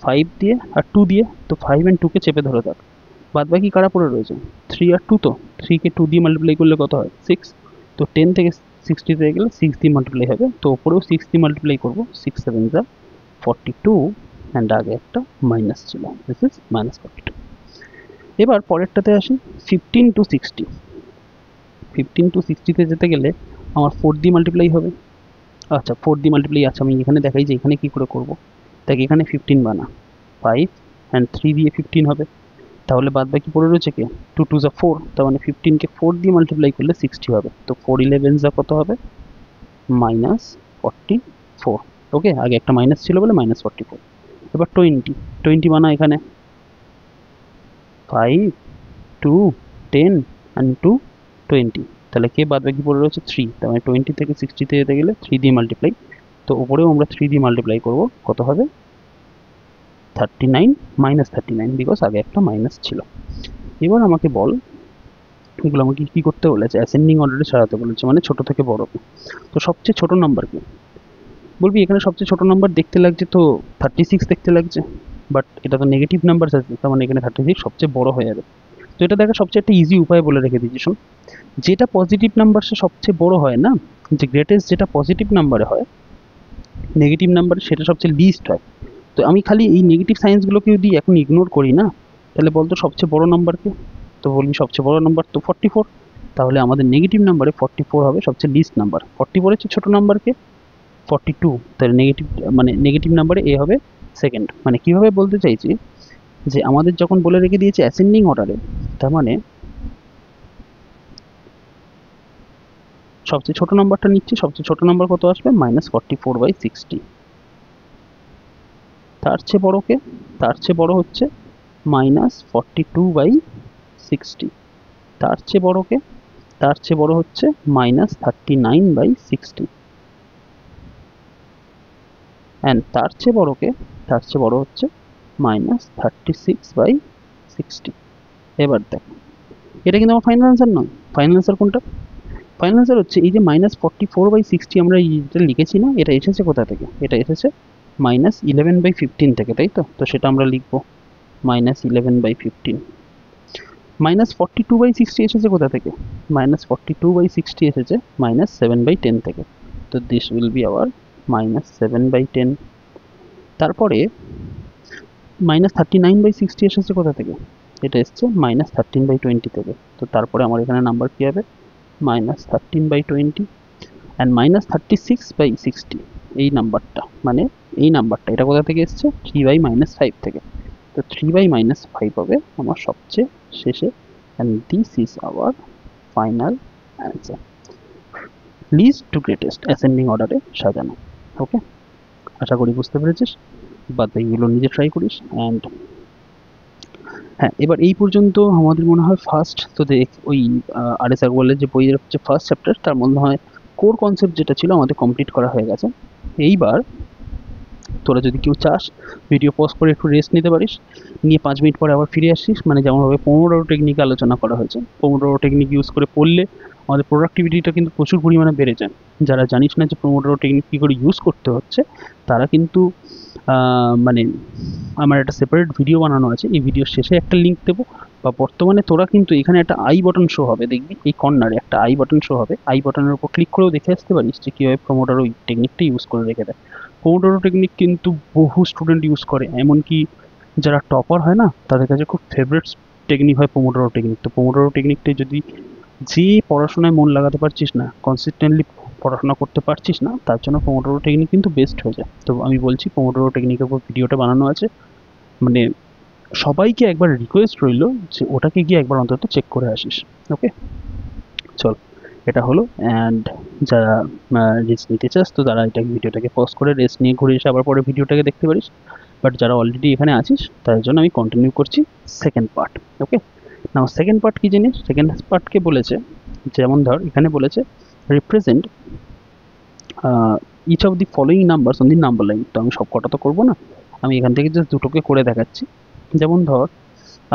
5 দিয়ে আর 2 দিয়ে, তো 5 and 2-কে চেপে ধরে থাক। বাদ বাকি কারা পড়ে রয়েছে, 3 আর 2, তো 3-কে 2 দিয়ে মাল্টিপ্লাই করলে কত হয় 6, তো 10 থেকে 60 হয়ে গেলে 6 দিয়ে মাল্টিপ্লাই হবে, তো ওপরেও 6 দিয়ে মাল্টিপ্লাই করবো, 6 7 যা 42, অ্যান্ড আগে একটা মাইনাস ছিল, দিস ইজ -42। এবার পরেরটাতে আসি, 15 to 60। 15 to 60-তে যেতে গেলে আমার 4 দিয়ে মাল্টিপ্লাই হবে। আচ্ছা, 4 দিয়ে মাল্টিপ্লাই, আচ্ছা আমি এখানে দেখাই যে এখানে কী করে করবো। দেখ, এখানে 15 বানা, 5 অ্যান্ড 3 দিয়ে 15 হবে, তাহলে বাদ বাকি পড়ে রয়েছে কে, 2 2 4, তার মানে 15-কে 4 দিয়ে মাল্টিপ্লাই করলে 60 হবে, তো 4 11 যা কত হবে, -44। ওকে, আগে একটা মাইনাস ছিল বলে -44। এবার 20, 20 বানা, এখানে 5 2 10 অ্যান্ড 2 20, তাহলে কে বাদ বাকি পড়ে রয়েছে 3, তার মানে 20 থেকে 60-তে যেতে গেলে 3 দিয়ে মাল্টিপ্লাই, তো ওপরেও আমরা 3 দিয়ে মাল্টিপ্লাই করবো, কত হবে 39, -39, বিকজ আগে একটা মাইনাস ছিল। এবার আমাকে বল, এগুলো আমাকে কী করতে বলেছে, অ্যাসেন্ডিং অর্ডারে সাজাতে বলেছে, মানে ছোট থেকে বড়কে। তো সবচেয়ে ছোট নাম্বার কি, বলবি এখানে সবচেয়ে ছোট নাম্বার দেখতে লাগছে তো 36 দেখতে লাগছে, বাট এটা তো নেগেটিভ নাম্বার আছে, তার মানে এখানে 36 সবচেয়ে বড় হয়ে যাবে। তো এটা দেখা সবচেয়ে একটা ইজি উপায় বলে রেখে দিচ্ছি, শোন, যেটা পজিটিভ নাম্বার সে সবচেয়ে বড় হয় না, যে গ্রেটেস্ট যেটা পজিটিভ নাম্বারে হয়, নেগেটিভ নাম্বারে সেটা সবচেয়ে লিস্ট হয়। তো আমি খালি এই নেগেটিভ সাইন্সগুলোকে যদি এখন ইগনোর করি না, তাহলে বলতো সবচেয়ে বড় নাম্বারকে, তো বলবি সবচেয়ে বড় নাম্বার তো 44, তাহলে আমাদের নেগেটিভ নাম্বারে 44 হবে সবচেয়ে লিস্ট নাম্বার। 44-এর চেয়ে ছোটো নাম্বারকে 42, তাহলে নেগেটিভ, মানে নেগেটিভ নাম্বারে এ হবে সেকেন্ড। মানে কীভাবে বলতে চাইছি, যে আমাদের যখন বলে রেখে দিয়েছে অ্যাসেন্ডিং অর্ডারে, তার মানে সবচেয়ে ছোট নাম্বারটা নিচ্ছি, সবচেয়ে ছোট নাম্বার কত আসবে, -44/60। তার চেয়ে বড়কে, তার চেয়ে বড় হচ্ছে -42/60। তার চেয়ে বড়কে, তার চেয়ে বড় হচ্ছে -39/60, অ্যান্ড তার চেয়ে বড়কে, তার চেয়ে বড় হচ্ছে -36/60। এবার দেখ, এটা কিন্তু আমার ফাইনাল আনসার নয়। ফাইনাল আনসার কোনটা, ফাইনাল আনসার হচ্ছে এই যে -44/60 আমরা এইটা লিখেছি না, এটা এসেছে কোথা থেকে, এটা এসেছে -11/15 থেকে, তাই তো। তো সেটা আমরা লিখবো -11/15। -42/60 এসেছে কোথা থেকে, -42/60 এসেছে -7/10 থেকে, তো দিস উইল বি আওয়ার -7/10। তারপরে -39/60 এসেছে কোথা থেকে, এটা এসছে -13/20 থেকে, তো তারপরে আমার এখানে নাম্বার কী হবে, -13/20, অ্যান্ড -36/60 এই নাম্বারটা, মানে এই নাম্বারটা এটা কোথা থেকে এসছে, 3/-5 থেকে, তো 3/-5 হবে আমার সবচেয়ে শেষে, and this is our final answer, list to greatest ascending অর্ডারে সাজানো। ওকে, আশা করি বুঝতে পেরেছিস, বাদ বাকিগুলো নিজে ট্রাই করিস। অ্যান্ড হ্যাঁ, এবার এই পর্যন্ত আমাদের মনে হয় ফার্স্ট, তো দেখ ওই আর.এস. আগরওয়ালের যে বইয়ের হচ্ছে ফার্স্ট চ্যাপ্টার, তার মনে হয় কোর কনসেপ্ট যেটা ছিল আমাদের কমপ্লিট করা হয়ে গেছে। এইবার তোরা যদি কেউ চাস ভিডিও পজ করে একটু রেস্ট নিতে পারিস, নিয়ে 5 মিনিট পরে আবার ফিরে আসিস, মানে যেমনভাবে পোমোডোরো টেকনিক আলোচনা করা হয়েছে, পোমোডোরো টেকনিক ইউজ করে পড়লে আমাদের প্রোডাক্টিভিটিটা কিন্তু প্রচুর পরিমাণে বেড়ে যায়। যারা জানিস না যে পোমোডোরো টেকনিক কী করে ইউজ করতে হচ্ছে, তারা কিন্তু মানে আমার একটা সেপারেট ভিডিও বানানো আছে, এই ভিডিওর শেষে একটা লিঙ্ক দেবো, বা বর্তমানে তোরা কিন্তু এখানে একটা আই বাটন শো হবে, দেখবি এই কর্নারে একটা আই বাটন শো হবে, আই বাটনের উপর ক্লিক করেও দেখে আসতে পারিস যে কীভাবে পোমোডোরো টেকনিকটা ইউজ করে রেখে দেয়। পোমোডোরো টেকনিক কিন্তু বহু স্টুডেন্ট ইউজ করে, এমনকি যারা টপার হয় না তাদের কাছে খুব ফেভারিট টেকনিক হয় পোমোডোরো টেকনিক। তো পোমোডোরো টেকনিকটা যদি যে পড়াশোনায় মন লাগাতে পারছিস না, কনসিস্টেন্টলি পড়াশোনা করতে পারছিস না, তার জন্য পোমোডোরো টেকনিক কিন্তু বেস্ট হয়ে যায়। তো আমি বলছি পোমোডোরো টেকনিকের উপর ভিডিওটা বানানো আছে, মানে সবাইকে একবার রিকোয়েস্ট রইল যে ওটাকে গিয়ে একবার অন্তত চেক করে আসিস। ওকে, চল এটা হলো। অ্যান্ড যারা রেস্ট নিতে চাস তো তারা এটা ভিডিওটাকে পজ করে রেস্ট নিয়ে ঘুরে এসে আবার পরে ভিডিওটাকে দেখতে পারিস। বাট যারা অলরেডি এখানে আছিস তার জন্য আমি কন্টিনিউ করছি second part. Okay, now second part কী জিনিস? সেকেন্ড পার্টকে বলেছে, যেমন ধর এখানে বলেছে represent each of the following numbers on the number line. তো আমি সব কটা তো করবো না, আমি এখান থেকে জাস্ট দুটোকে করে দেখাচ্ছি। যেমন ধর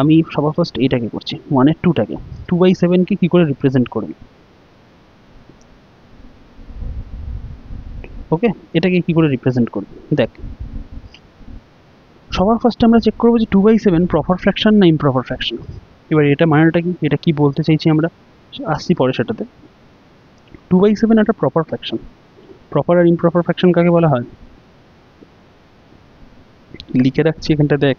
আমি সবার ফার্স্ট এইটাকে করছি, 1 এর 2টাকে, 2/7কে কী করে রিপ্রেজেন্ট করবি? ওকে, এটাকে কী করে রিপ্রেজেন্ট করবি দেখ। সবার ফার্স্টে আমরা চেক করবো যে 2/7 প্রপার ফ্র্যাকশন না ইমপ্রপার ফ্র্যাকশন। এবার এটা মানেটা কি, এটা কি বলতে চাইছি আমরা, আসছি পরে সেটাতে। 2/7 একটা প্রপার ফ্র্যাকশন। প্রপার আর ইমপ্রপার ফ্র্যাকশন কাকে বলা হয় লিখে রাখছি এখানটা দেখ।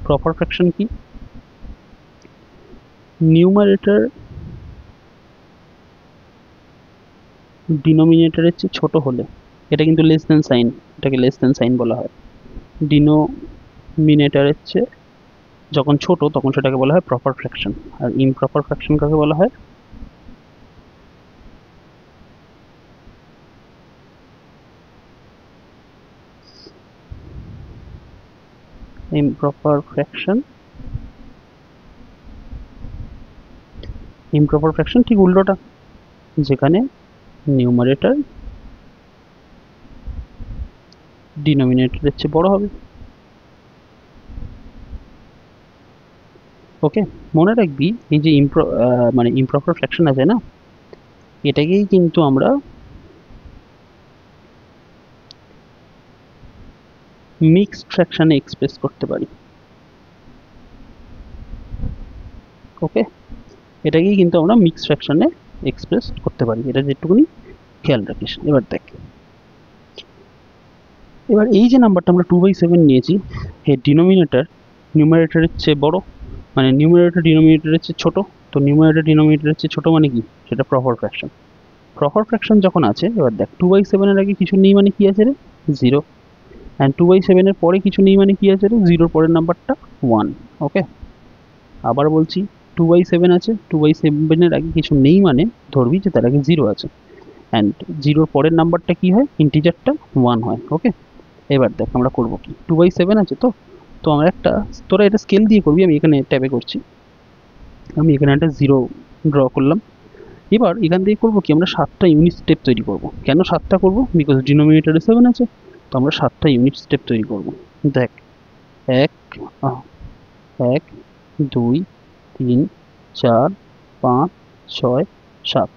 প্রপার ফ্র্যাকশন কি? নিউমারেটর ডিনোমিনেটরের চেয়ে ছোট হলে, এটা কিন্তু লেস দেন সাইন, এটাকে লেস দেন সাইন বলা হয়। ডিনোমিনেটরের চেয়ে যখন ছোট তখন সেটাকে বলা হয় প্রপার ফ্র্যাকশন। আর ইমপ্রপার ফ্র্যাকশন কাকে বলা হয়? ইমপ্রপার ফ্র্যাকশন, ইমপ্রপার ফ্র্যাকশন ঠিক উল্টোটা, যেখানে নিউমারেটর ডিনোমিনেটরের চেয়ে বড় হবে। ওকে, মনে রাখবি এই যে মানে ইমপ্রপার ফ্র্যাকশন আছে না, এটাকেই কিন্তু আমরা মিক্সড ফ্র্যাকশনে এক্সপ্রেস করতে পারি। ওকে, এটাকেই কিন্তু আমরা মিক্সড ফ্র্যাকশনে এক্সপ্রেস করতে পারি, এটা যেটুকুনি খেয়াল রাখিস। এবার দেখ, এবার এই যে নাম্বারটা আমরা 2/7 নিয়েছি, এর ডিনোমিনেটর নিউমারেটরের চেয়ে বড়, মানে নিউমারেটর ডিনোমিনেটরের চেয়ে ছোট। তো নিউমারেটর ডিনোমিনেটরের চেয়ে ছোট মানে কি, সেটা প্রপার ফ্র্যাকশন। প্রপার ফ্র্যাকশন যখন আছে, এবার দেখ 2/7 এর আগে কিছু নেই মানে কি আছে রে, 0। অ্যান্ড 2/7 এর পরে কিছু নেই মানে কি আছে রে, 0-র পরের নাম্বারটা 1। ওকে, আবার বলছি 2/7 আছে, 2/7 এর আগে কিছু নেই মানে ধরবি যে তার আগে 0 আছে। অ্যান্ড 0-র পরের নাম্বারটা কি হয়, ইন্টিজারটা 1 হয়। ওকে, এবার দেখ আমরা করবো কি, 2/7 আছে তো, তো আমরা একটা, তোরা এটা স্কেল দিয়ে করবি, আমি এখানে ট্যাবে করছি। আমি এখানে একটা 0 ড্র করলাম। এবার এখান থেকে করবো কি, আমরা 7টা ইউনিট স্টেপ তৈরি করব। কেন 7টা করবো? বিকজ ডিনোমিনেটরে 7 আছে, তো আমরা 7টা ইউনিট স্টেপ তৈরি করব। দেখ, 1 1 2 3 4 5 6 7।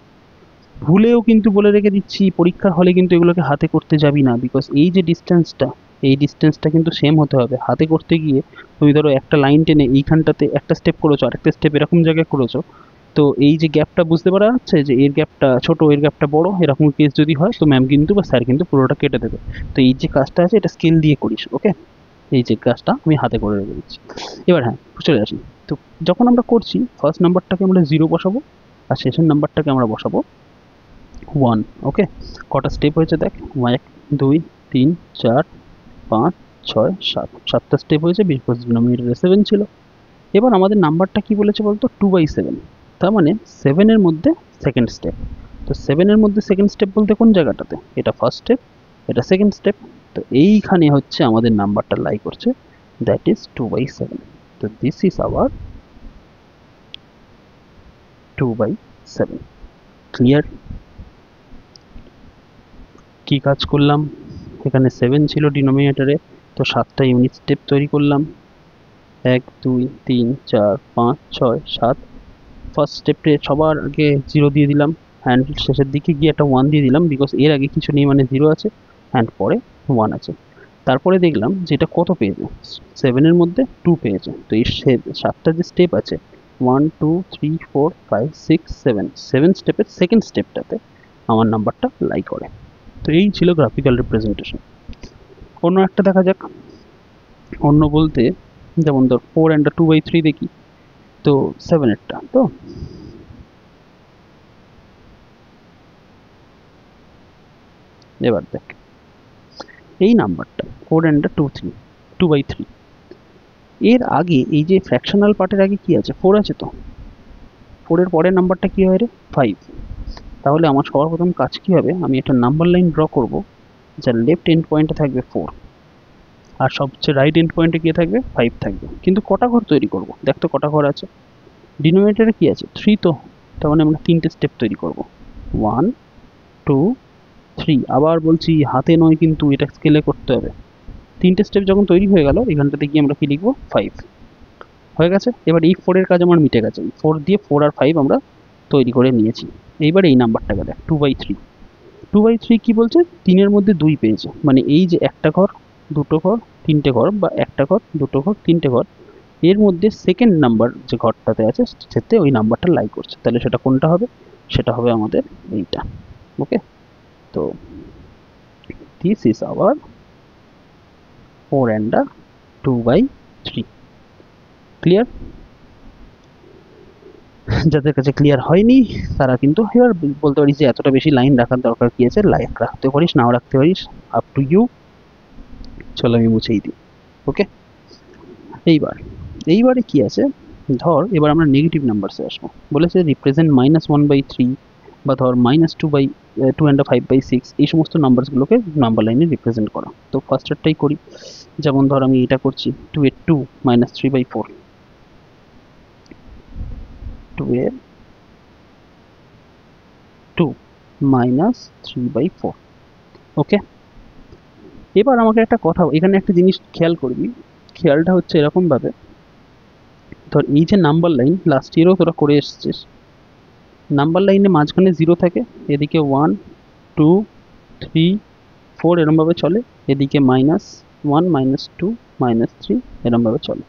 ভুলেও কিন্তু বলে রেখে দিচ্ছি, পরীক্ষার হলে কিন্তু এগুলোকে হাতে করতে যাবি না, বিকজ এই যে ডিস্টেন্সটা, এই ডিস্টেন্সটা কিন্তু সেম হতে হবে। হাতে করতে গিয়ে তুমি ধরো একটা লাইন টেনে এইখানটাতে একটা স্টেপ করেছো, আরেকটা স্টেপ এরকম জায়গায় করেছো, তো এই যে গ্যাপটা বুঝতে পারা যাচ্ছে যে এর গ্যাপটা ছোট এর গ্যাপটা বড়, এরকম কেস যদি হয় তো ম্যাম কিন্তু বা স্যার কিন্তু পুরোটা কেটে দেবে। তো এই যে কাজটা আছে এটা স্কেল দিয়ে করিস। ওকে, এই যে কাজটা আমি হাতে করে রেখে দিচ্ছি। এবার হ্যাঁ, চলে আসি। তো যখন আমরা করছি, ফার্স্ট নাম্বারটাকে আমরা 0 বসাবো, আর শেষের নাম্বারটাকে আমরা বসাবো 1। ওকে, কটা স্টেপ হয়েছে দেখ, 1 2 3 4 5 6 7, 7টা স্টেপ হয়েছে, বিকজ ডিনোমিনেটরে 7 ছিল। এবার আমাদের নাম্বারটা কি বলেছে বলতো, 2/7, তার মানে 7-এর মধ্যে সেকেন্ড স্টেপ। তো 7-এর মধ্যে সেকেন্ড স্টেপ বলতে কোন জায়গাটাতে, এটা ফার্স্ট স্টেপ, এটা সেকেন্ড স্টেপ। তো এইখানে হচ্ছে আমাদের নাম্বারটা লাই করছে, দ্যাট ইজ 2/7। তো দিস ইজ আওয়ার 2/7। ক্লিয়ার? কি কাজ করলাম, এখানে 7 ছিল ডিনোমিনেটরে, তো 7টা ইউনিট স্টেপ তৈরি করলাম, 1 2 3 4 5 6 7। ফার্স্ট স্টেপে সবার আগে 0 দিয়ে দিলাম, অ্যান্ড শেষের দিকে গিয়ে একটা 1 দিয়ে দিলাম, বিকজ এর আগে কিছু নেই মানে 0 আছে, অ্যান্ড পরে 1 আছে। তারপরে দেখলাম যে এটা কত পেয়েছে, 7-এর মধ্যে 2 পেয়েছে। তো এই 7টা যে স্টেপ আছে, 1 2 3 4 5 6 7, 7 স্টেপের সেকেন্ড স্টেপটাতে আমার নাম্বারটা লাই করে। তো এই ছিল গ্রাফিক্যাল রিপ্রেজেন্টেশন। অন্য একটা দেখা যাক। অন্য বলতে যেমন ধর 4 and 2/3 দেখি, তো 7-এরটা। তো এবার দেখ, এই নাম্বারটা 4 and 2/3 এর আগে এই যে ফ্র্যাকশনাল পার্টের আগে কি আছে 4 আছে, তো 4 এর পরের নাম্বারটা কি হয় রে 5। তাহলে আমার সবার প্রথম কাজ কি হবে, আমি একটা নাম্বার লাইন ড্র করব যার লেফট এন্ড পয়েন্টে থাকবে 4 আর সবচেয়ে রাইট এন্ড পয়েন্টে গিয়ে থাকবে 5 থাকবে। কিন্তু কটা ঘর তৈরি করব, দেখ তো কটা ঘর আছে। ডিনোমিনেটরে কি আছে 3, তো তার মানে আমরা 3টে স্টেপ তৈরি করব 1 2 3। আবার বলছি হাতে নয় কিন্তু, এটা স্কেলে করতে হবে। 3টে স্টেপ যখন তৈরি হয়ে গেল এখানটাতে গিয়ে আমরা কি লিখবো 5 হয়ে গেছে। এবার এই 4 এর কাজ আমার মিটে গেছে, 4 দিয়ে 4 আর 5 আমরা তৈরি করে নিয়েছি। এইবার এই নাম্বারটাকে দেখ 2/3। 2/3 কি বলছে, 3-এর মধ্যে 2 পেয়েছে, মানে এই যে একটা ঘর দুটো ঘর তিনটে ঘর বা একটা ঘর দুটো ঘর তিনটে ঘর, এর মধ্যে সেকেন্ড নাম্বার যে ঘরটাতে আছে সেতে ওই নাম্বারটা লাই করছে, তাহলে সেটা কোনটা হবে, সেটা হবে আমাদের এইটা। ওকে, তো this is hour 4 and 2/3। Clear? যাদের কাছে ক্লিয়ার হয়নি তারা কিন্তু এবার বলতে পারিস যে এতটা বেশি লাইন রাখার দরকার কি আছে, লাইন রাখতে পারিস নাও রাখতে পারিস, আপ টু ইউ। চলো আমি মুছেই দিই। ওকে, এইবারে কি আছে, ধর এবার আমরা নেগেটিভ নাম্বারসে আসবো। বলেছে রিপ্রেজেন্ট -1/3 বা ধর -2 and 5/6, এই সমস্ত নাম্বারসগুলোকে নাম্বার লাইনে রিপ্রেজেন্ট করা। তো ফার্স্টেরটাই করি, যেমন ধর আমি এটা করছি 2 এর 2 -3/4, 2 এর 2 -3/4। ওকে, এবার আমাকে একটা কথা, এখানে একটা জিনিস খেয়াল করবি, খেয়ালটা হচ্ছে এরকম ভাবে, ধর এই যে নাম্বার লাইন লাস্ট ইয়ারও তোরা করে এসেছিস, নাম্বার লাইনে মাঝখানে 0 থাকে, এদিকে 1 2 3 4 এরমভাবে চলে, এদিকে -1 -2 -3 এরমভাবে চলে।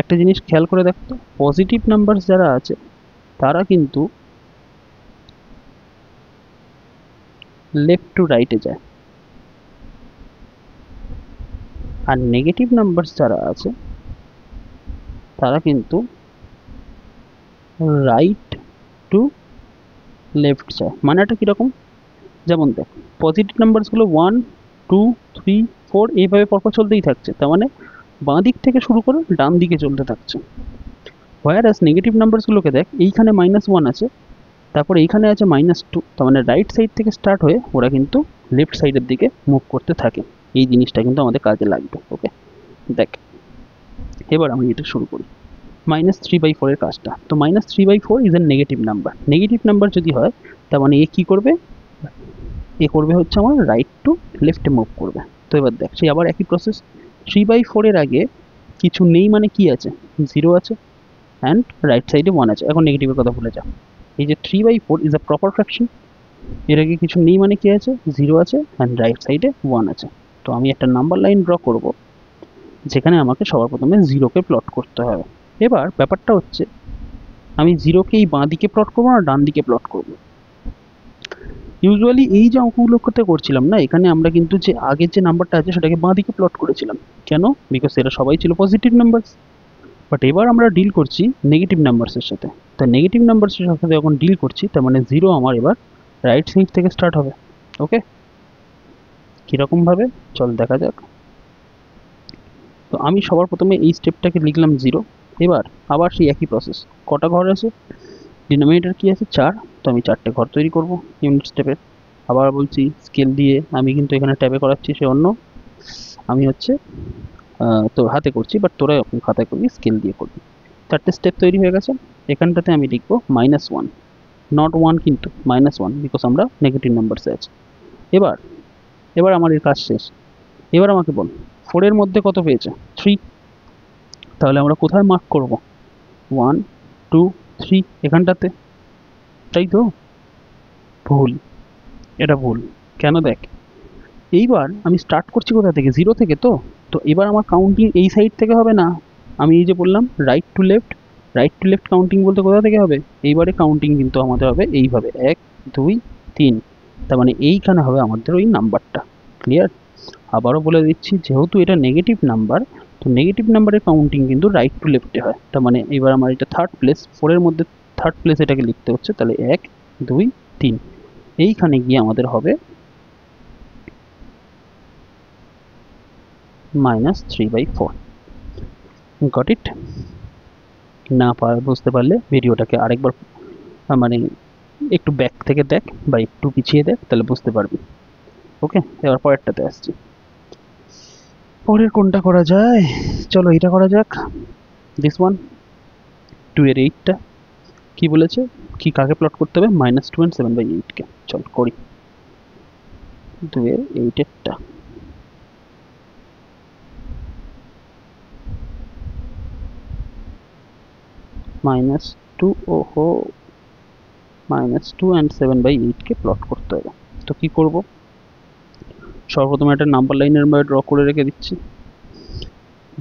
একটা জিনিস খেয়াল করে দেখতো, পজিটিভ নাম্বার যারা আছে তারা কিন্তু লেফট টু রাইটে যায়, আর নেগেটিভ নাম্বার যারা আছে তারা কিন্তু রাইট টু লেফট যায়। মানে এটা কীরকম, যেমন দেখ পজিটিভ নাম্বারসগুলো 1 2 3 4 এইভাবে পরপর চলতেই থাকছে, তার মানে বাঁ দিক থেকে শুরু করে ডান দিকে চলতে থাকছে। হোয়ারাস নেগেটিভ নাম্বারসগুলোকে দেখ, এইখানে -1 আছে, তারপর এইখানে আছে -2, তার মানে রাইট সাইড থেকে স্টার্ট হয়ে ওরা কিন্তু লেফট সাইডের দিকে মুভ করতে থাকে। এই জিনিসটা কিন্তু আমাদের কাজে লাগবে। ওকে, দেখ এবার আমি এটা শুরু করি -3/4 এর কাজটা। তো -3/4 is a negative number. Negative number যদি হয় তার মানে এ কী করবে, এ করবে হচ্ছে আমার রাইট টু লেফটে মুভ করবে। তো এবার দেখ সেই আবার একই প্রসেস, 3/4 এর আগে কিছু নেই মানে কি আছে, 0 আছে অ্যান্ড রাইট সাইডে 1 আছে। এখন নেগেটিভের কথা ভুলে যা, এই যে 3/4 ইজ আ প্রপার ফ্র্যাকশন, এর আগে কিছু নেই মানে কি আছে, 0 আছে অ্যান্ড রাইট সাইডে 1 আছে। তো আমি একটা নাম্বার লাইন ড্র করব যেখানে আমাকে সবার প্রথমে 0কে প্লট করতে হবে। এবার ব্যাপারটা হচ্ছে আমি 0কে এই বাঁ দিকে প্লট করবো না ডান দিকে প্লট করব। ইউজুয়ালি এই যে অঙ্কগুলোতে করছিলাম না, এখানে আমরা কিন্তু যে আগের যে নাম্বারটা আছে সেটাকে বাঁ দিকে প্লট করেছিলাম। কেন? বিকজ এরা সবাই ছিল পজিটিভ নাম্বার। বাট এবার আমরা ডিল করছি নেগেটিভ নাম্বারসের সাথে। তো নেগেটিভ নাম্বারসের সাথে যখন ডিল করছি তার মানে 0 আমার এবার রাইট সাইড থেকে স্টার্ট হবে। ওকে, কীরকমভাবে চল দেখা যাক। তো আমি সবার প্রথমে এই স্টেপটাকে লিখলাম 0। এবার আবার সেই একই প্রসেস, কটা ঘর আছে, ডিনোমিনেটর কি আছে 4, তো আমি 4টে ঘর তৈরি করব ইউনিট স্টেপে। আবার বলছি স্কেল দিয়ে, আমি কিন্তু এখানে ট্যাবে করাচ্ছি, সে অন্য, আমি হচ্ছে তো হাতে করছি, বাট তোরা এখন খাতায় করবি, স্কেল দিয়ে করবি। 4টে স্টেপ তৈরি হয়ে গেছে। এখানটাতে আমি লিখবো -1, নট 1 কিন্তু -1, বিকজ আমরা নেগেটিভ নাম্বারসে আছি। এবার আমার এর কাজ শেষ। এবার আমাকে বল 4 এর মধ্যে কত পেয়েছে 3, তাহলে আমরা কোথায় মার্ক করব 1 2 3 এখানটাতে, তাই তো? ভুল, এটা ভুল। কেন? দেখ এইবার আমি স্টার্ট করছি কোথা থেকে, 0 থেকে। তো তো এবার আমার কাউন্টিং এই সাইড থেকে হবে না, আমি এই যে বললাম রাইট টু লেফট কাউন্টিং বলতে কোথা থেকে হবে, এইবারে কাউন্টিং কিন্তু আমাদের হবে এইভাবে 1 2 3, তার মানে এইখানে হবে আমাদের ওই নাম্বারটা। ক্লিয়ার? আবারও বলে দিচ্ছি, যেহেতু এটা নেগেটিভ নাম্বার, তো নেগেটিভ নাম্বারের কাউন্টিং কিন্তু রাইট টু লেফটে হয়। তার মানে এবার আমার এটা থার্ড প্লেস, 4 এর মধ্যে থার্ড প্লেস এটাকে লিখতে হচ্ছে, তাহলে 1 2 3, এইখানে গিয়ে আমাদের হবে -3/4। Got it? না বুঝতে পারলে ভিডিওটাকে আরেকবার মানে একটু ব্যাক থেকে দেখ বা একটু পিছিয়ে দেখ, তাহলে বুঝতে পারবি। ওকে, এবার পরেরটাতে আসছি। পরের কোনটা করা যায়? চলো এটা করা যাক, দিস ওয়ান। 2 এর 8টা কি বলেছে, কি কাকে প্লট করতে হবে? -2 and 7/8 কে। চল করি। 2 এর 8-এরটা -2, ওহো, -2 and 7/8 কে প্লট করতে হবে। তো কি করব? সর্বপ্রথমে একটা নাম্বার লাইনের মধ্যে ড্র করে রেখে দিচ্ছি।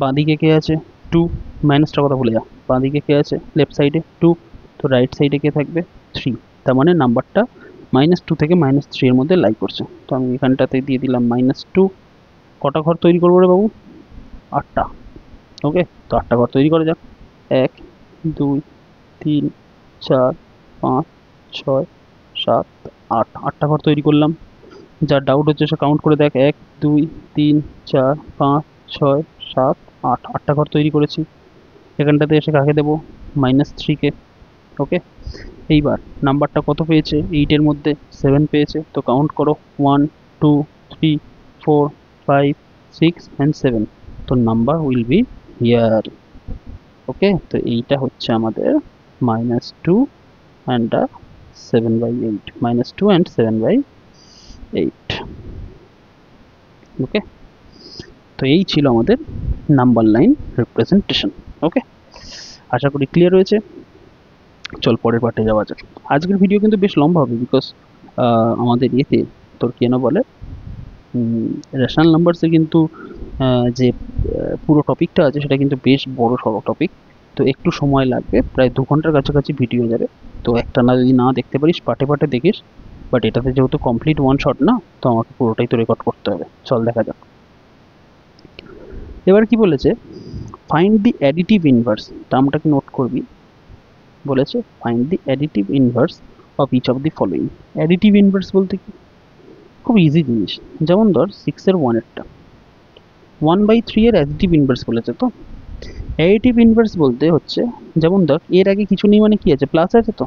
বাঁদিকে কে আছে? 2, মাইনাসটার কথা ভুলে যা। বাঁদিকে কে আছে? লেফট সাইডে 2, তো রাইট সাইডে কে থাকবে? 3। তার মানে নাম্বারটা -2 থেকে -3 এর মধ্যে লাই করছে। তো আমি এখানটাতে দিয়ে দিলাম -2। কটা ঘর তৈরি করবো রে বাবু? 8টা। ওকে, তো 8টা ঘর তৈরি করা যাক। 1, 2, 3, 4, 5, 6, 7, 8। 8টা ঘর তৈরি করলাম। যার ডাউট হচ্ছে সে কাউন্ট করে দেখ। 1, 2, 3, 4, 5, 6, 7, 8। 8টা ঘর তৈরি করেছি। এখানটাতে এসে কাকে দেবো? -3 কে। ওকে, এইবার নাম্বারটা কত পেয়েছে? 8 এর মধ্যে 7 পেয়েছে। তো কাউন্ট করো, 1, 2, 3, 4, 5, 6 and 7। তো নাম্বার উইল বি হিয়ার। ওকে, তো এইটা হচ্ছে আমাদের -2 and 7/8, -2 and 7/8। ওকে, তো এই ছিল আমাদের নাম্বার লাইন রিপ্রেজেন্টেশন। ওকে, আশা করি ক্লিয়ার হয়েছে। চল পরের পার্টে যাওয়া যাক। আজকের ভিডিও কিন্তু বেশ লম্বা হবে, বিকজ আমাদের এতে তোর কেন বলে রেশনাল নাম্বারসে কিন্তু যে পুরো টপিকটা আছে সেটা কিন্তু বেশ বড় সড়ো টপিক। তো একটু সময় লাগবে, প্রায় 2 ঘন্টার কাছাকাছি ভিডিও যাবে। তো একটা না যদি না দেখতে পারিস, পার্টে পার্টে দেখিস। বাট এটাতে যেহেতু কমপ্লিট ওয়ান শট না, তো আমাকে পুরোটাই তো রেকর্ড করতে হবে। চল দেখা যাক। এবার কি বলেছে? Find the additive inverse. টার্মটাকে নোট করবি। বলেছে find the additive inverse of each of the following. Additive inverse বলতে কি? খুব ইজি জিনিস। যেমন ধর 6 এর 1-এরটা 1/3 এর অ্যাডিটিভ ইনভার্স বলেছে। তো অ্যাডিটিভ ইনভার্স বলতে হচ্ছে, যেমন ধর এর আগে কিছু নেই মানে কি আছে? প্লাস আছে। তো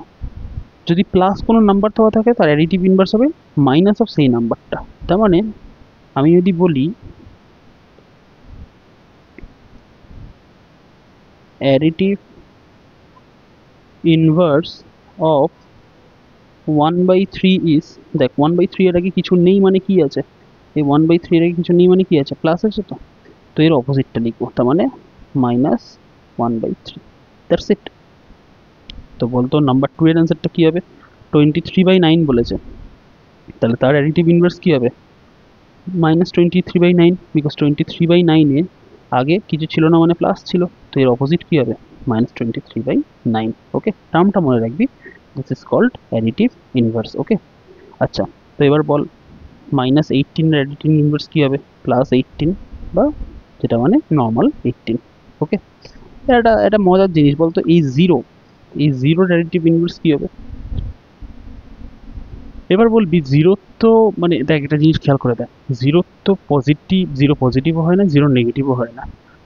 যদি প্লাস কোনো নাম্বার দেওয়া থাকে তার অ্যাডিটিভ ইনভার্স হবে মাইনাস অফ সেই নাম্বারটা। তার মানে আমি যদি বলি অ্যাডিটিভ ইনভার্স অফ 1/3 ইজ, দেখ 1/3 এর আগে কিছু নেই মানে কি আছে? এই 1/3 এর আগে কিছু নেই মানে কি আছে? প্লাস আছে। তো তো এর অপোজিটটা লিখবো, তার মানে -1/3। That's it. তো বলতো নাম্বার 2 এর অ্যান্সারটা কি হবে? 23/9 বলেছে, তাহলে তার অ্যাডিটিভ ইনভার্স কি হবে? -23/9, বিকজ 23/9 এ আগে কিছু ছিল না মানে প্লাস ছিল। তো এর অপোজিট কি হবে? -23/9। ওকে, টার্মটা মনে রাখবি। This is called additive inverse. Okay, আচ্ছা, তো এবার বল -18 এর অ্যাডিটিভ ইনভার্স কি হবে? +18, বা যেটা মানে নর্মাল 18। ওকে, এটা মজার জিনিস বলতো, এই জিরোর অ্যাডিটিভ ইনভার্স কি হবে? এবার বলবি জিরো তো মানে দেখ একটা জিনিস খেয়াল করে দেখ, জিরো তো পজিটিভ, জিরো পজিটিভও হয় না, জিরো নেগেটিভও হয় না।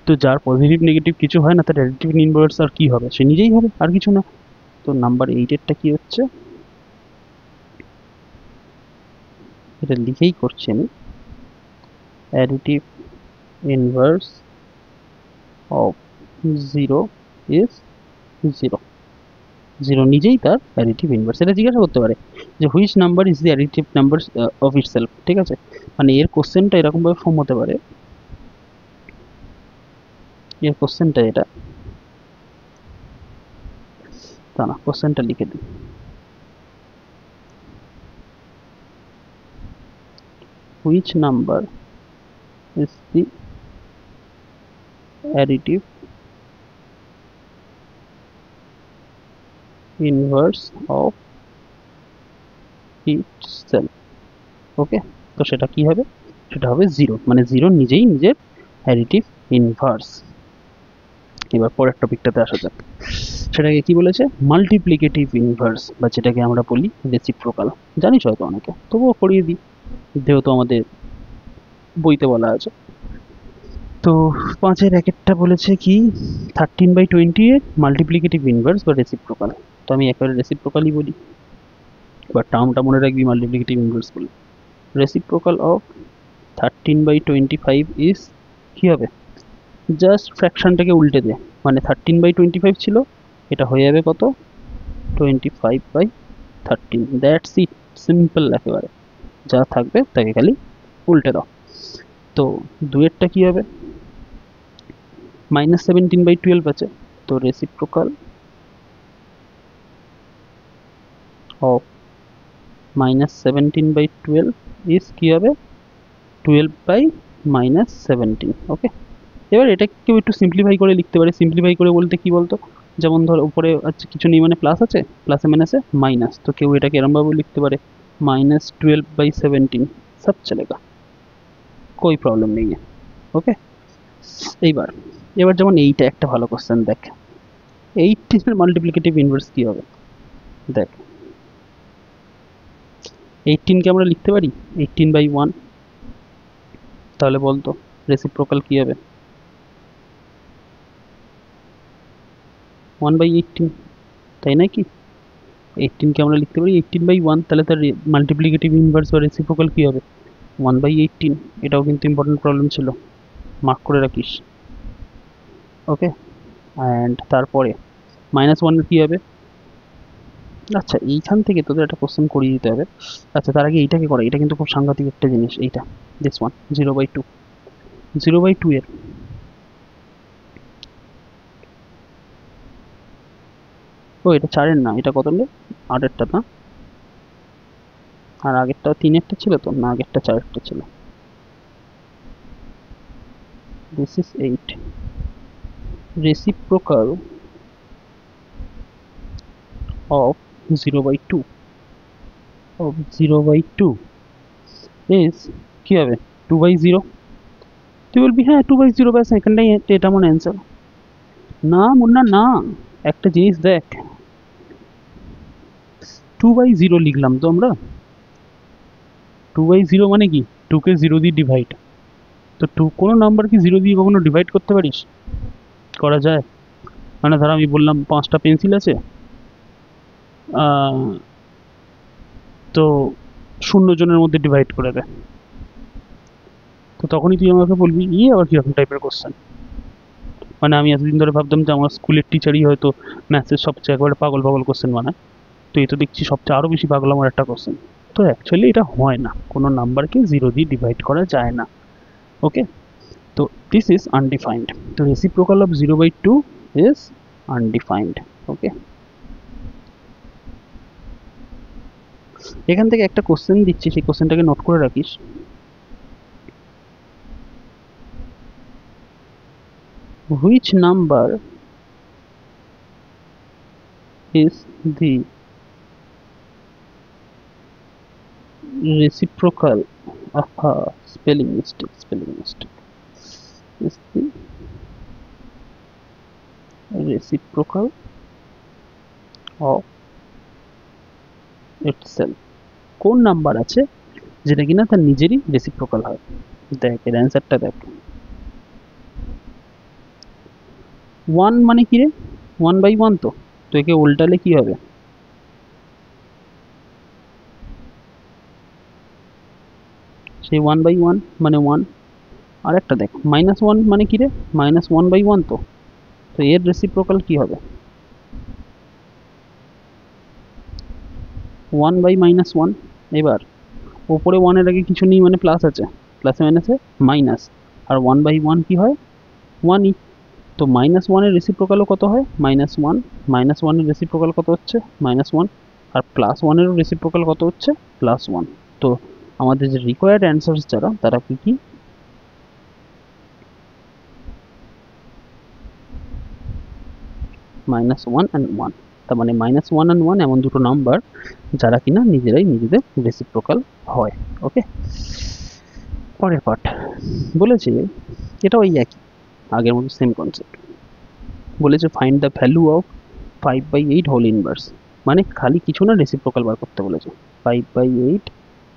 তো যার পজিটিভ নেগেটিভ কিছু হয় না তার অ্যাডিটিভ ইনভার্স আর কি হবে? সে নিজেই হবে, আর কিছু না। তো নাম্বার 8-এরটা কি হচ্ছে? এটা লিখেই করছি আমি। Additive inverse of 0 is 0। Zero নিজেই তার অ্যাডিটিভ ইনভার্স। এটা জিজ্ঞাসা করতে পারে যে which number is the additive number of itself. ঠিক আছে, মানে এর কোশ্চেনটা এরকমভাবে ফর্ম হতে পারে। এর কোশ্চেনটা এটা, তা না, কোশ্চেনটা লিখে দিই। Which number is the additive inverse of itself. Okay, তো সেটা কি হবে? সেটা হবে 0, মানে 0 নিজেই নিজের অ্যাডিটিভ ইনভার্স। এবার পরের টপিকটাতে আসা যাক। সেটাকে কি বলেছে? মাল্টিপ্লিকেটিভ ইনভার্স, বা যেটাকে আমরা বলি রেসিপ্রোকাল। জানিস হয়তো অনেকে, তবুও পড়িয়ে দিই যেহেতু আমাদের বইতে বলা আছে। তো 5-এর একটা বলেছে কি 13/20 এর মাল্টিপ্লিকেটিভ ইনভার্স বা রেসিপ্রোকাল। তো আমি একেবারে রেসিপ্রোকালই বলি, বা টার্মটা মনে রাখবি মাল্টিপ্লিকেটিভ ইনভার্স বলে। রেসিপ্রোকাল অফ 13/25 ইজ কি হবে, জাস্ট ফ্র্যাকশনটাকে উল্টে দে, মানে 13/25 ছিল, এটা হয়ে যাবে কত, 25/13। দ্যাটস ইট, সিম্পল একেবারে, যা থাকবে তাকে খালি উল্টে দাও। তো 2-এরটা কি হবে, -17/12 আছে, তো রেসিপ্রোকাল অফ -17/12 ইজ কি হবে, 12/-17। ওকে, এবার এটাকেও একটু সিম্পলিফাই করে লিখতে পারি। সিম্পলিফাই করে বলতে কি বলতো, যেমন ধর উপরে আছে কিছু নেই মানে প্লাস আছে, প্লাসে মাইনাসে মাইনাস, তো কেউ এটাকে এরমভাবে লিখতে পারে -12/17, সব চলেগা, कोई प्रॉब्लम नहीं है। ওকে, এইবার এবার যেমন এইটা একটা ভালো কোশ্চেন দেখ, 18 এর মাল্টিপ্লিকেটিভ ইনভার্স কি হবে, দেখ 18 কে আমরা লিখতে পারি 18/1, তাহলে বলতো রেসিপ্রোকাল কি হবে, 1/18, তাই না কি? 18 কে আমরা লিখতে পারি 18/1, তাহলে তার মাল্টিপ্লিকেটিভ ইনভার্স বা রেসিপ্রোকাল কি হবে, 1/18। এটাও কিন্তু ইম্পর্টেন্ট প্রবলেম ছিল, মার্ক করে রাখিস। ওকে, অ্যান্ড তারপরে -1 কি হবে, আচ্ছা এইখান থেকে তোদের একটা কোশ্চেন করিয়ে দিতে হবে। আচ্ছা তার আগে এইটাকে করা, এটা কিন্তু খুব সাংঘাতিক একটা জিনিস, এইটা দিস ওয়ান 0/2, 0/2 এর ও এটা 4-এর না, এটা কত রে, 8-এরটা না, আর আগেরটা 3-এরটা ছিল তো না, আগেরটা 4-এরটা ছিল। This is 8, reciprocal of 0/2 of 0/2 is কি হবে, 2/0। তুই বলবি হ্যাঁ 2/0 ব্যাস, এখানটাই এটা আমার অ্যান্সার। না মুন্না না, একটা জিনিস দেখ, 2/0 লিখলাম তো আমরা, 2/0 মানে কি, 2 কে 0 দিয়ে ডিভাইড, তো 2 কোনো নাম্বারকে 0 দিয়ে কখনো ডিভাইড করতে পারিস, করা যায়? মানে ধর আমি বললাম 5টা পেন্সিল আছে, তো 0 জনের মধ্যে ডিভাইড করে দেয়, তো তখনই তুই আমাকে বলবি আবার কিরকম টাইপের কোশ্চেন। মানে আমি এতদিন ধরে ভাবতাম যে আমার স্কুলের টিচারই হয়তো ম্যাথের সবচেয়ে একবারে পাগল পাগল কোশ্চেন বানায়, তো এই তো দেখছি সবচেয়ে আরও বেশি পাগল আমার একটা কোশ্চেন। তো অ্যাকচুয়ালি এটা হয় না, কোনো নাম্বারকে 0 দিয়ে ডিভাইড করা যায় না। ওকে, তো দিস ইজ আনডিফাইন্ড, তো রেসিপ্রোকাল অফ 0/2 ইজ আনডিফাইন্ড। ওকে, এখান থেকে একটা কোশ্চেন দিচ্ছি, সেই কোশ্চেনটাকে নোট করে রাখিস। Which number is the reciprocal of spelling mistake is the reciprocal of itself? কোন নাম্বার আছে যেটা কিনা তার নিজেরই রেসিপ্রোকাল হয়? দেখ এর অ্যান্সারটা দেখ, 1 মানে কি রে, 1/1, তো তো একে উল্টালে কি হবে, সেই 1/1 মানে 1। আর একটা দেখ -1 মানে কি রে, -1/1, তো তো এর রেসিপ্রোকাল কি হবে, 1/-1। এবার ওপরে 1 এর আগে কিছু নেই মানে প্লাস আছে, প্লাসে মাইনাসে মাইনাস, আর 1/1 কি হয়, 1ই। তো -1 এর রেসিপ্রোকালও কত হয়, -1, -1 এর রেসিপ্রোকাল কত হচ্ছে, -1, আর +1 এরও রেসিপ্রোকাল কত হচ্ছে, +1। তো আমাদের যে রিকোয়ার্ড অ্যান্সার্স যারা, তারা কি কি, -1 and 1। তার মানে -1 and 1 এমন দুটো নাম্বার যারা কিনা নিজেরাই নিজেদের রেসিপ্রোকাল হয়। ওকে, পরের পার্ট বলেছে, এটা ওই একই আগের মতো সেম কনসেপ্ট, বলেছে find the value of 5/8 whole inverse, মানে খালি কিছু না রেসিপ্রোকাল বার করতে বলেছে। 5/8